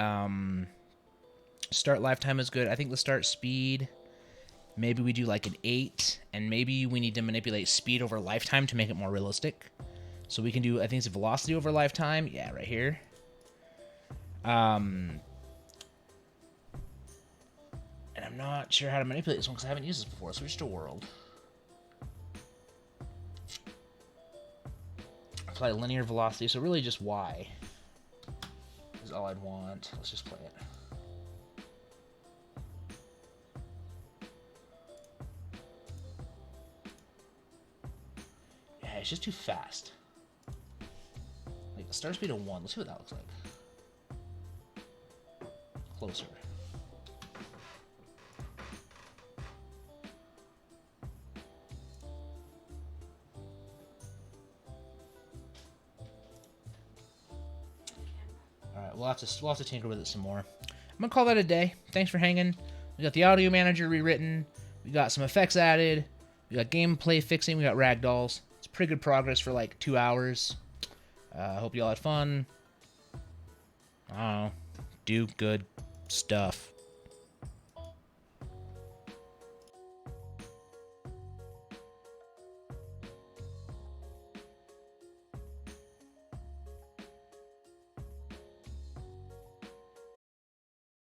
S1: start lifetime is good. I think the start speed, maybe we do like an 8, and maybe we need to manipulate speed over lifetime to make it more realistic. So we can do, I think it's velocity over lifetime. Yeah, right here. And I'm not sure how to manipulate this one because I haven't used this before. Switch to world. Apply linear velocity, so really just Y is all I'd want. Let's just play it. Yeah, it's just too fast. Like, start speed of 1. Let's see what that looks like. Closer. Alright, we'll have to tinker with it some more. I'm gonna call that a day. Thanks for hanging. We got the audio manager rewritten. We got some effects added. We got gameplay fixing. We got ragdolls. It's pretty good progress for like 2 hours. Hope you all had fun. I don't know. Do good stuff.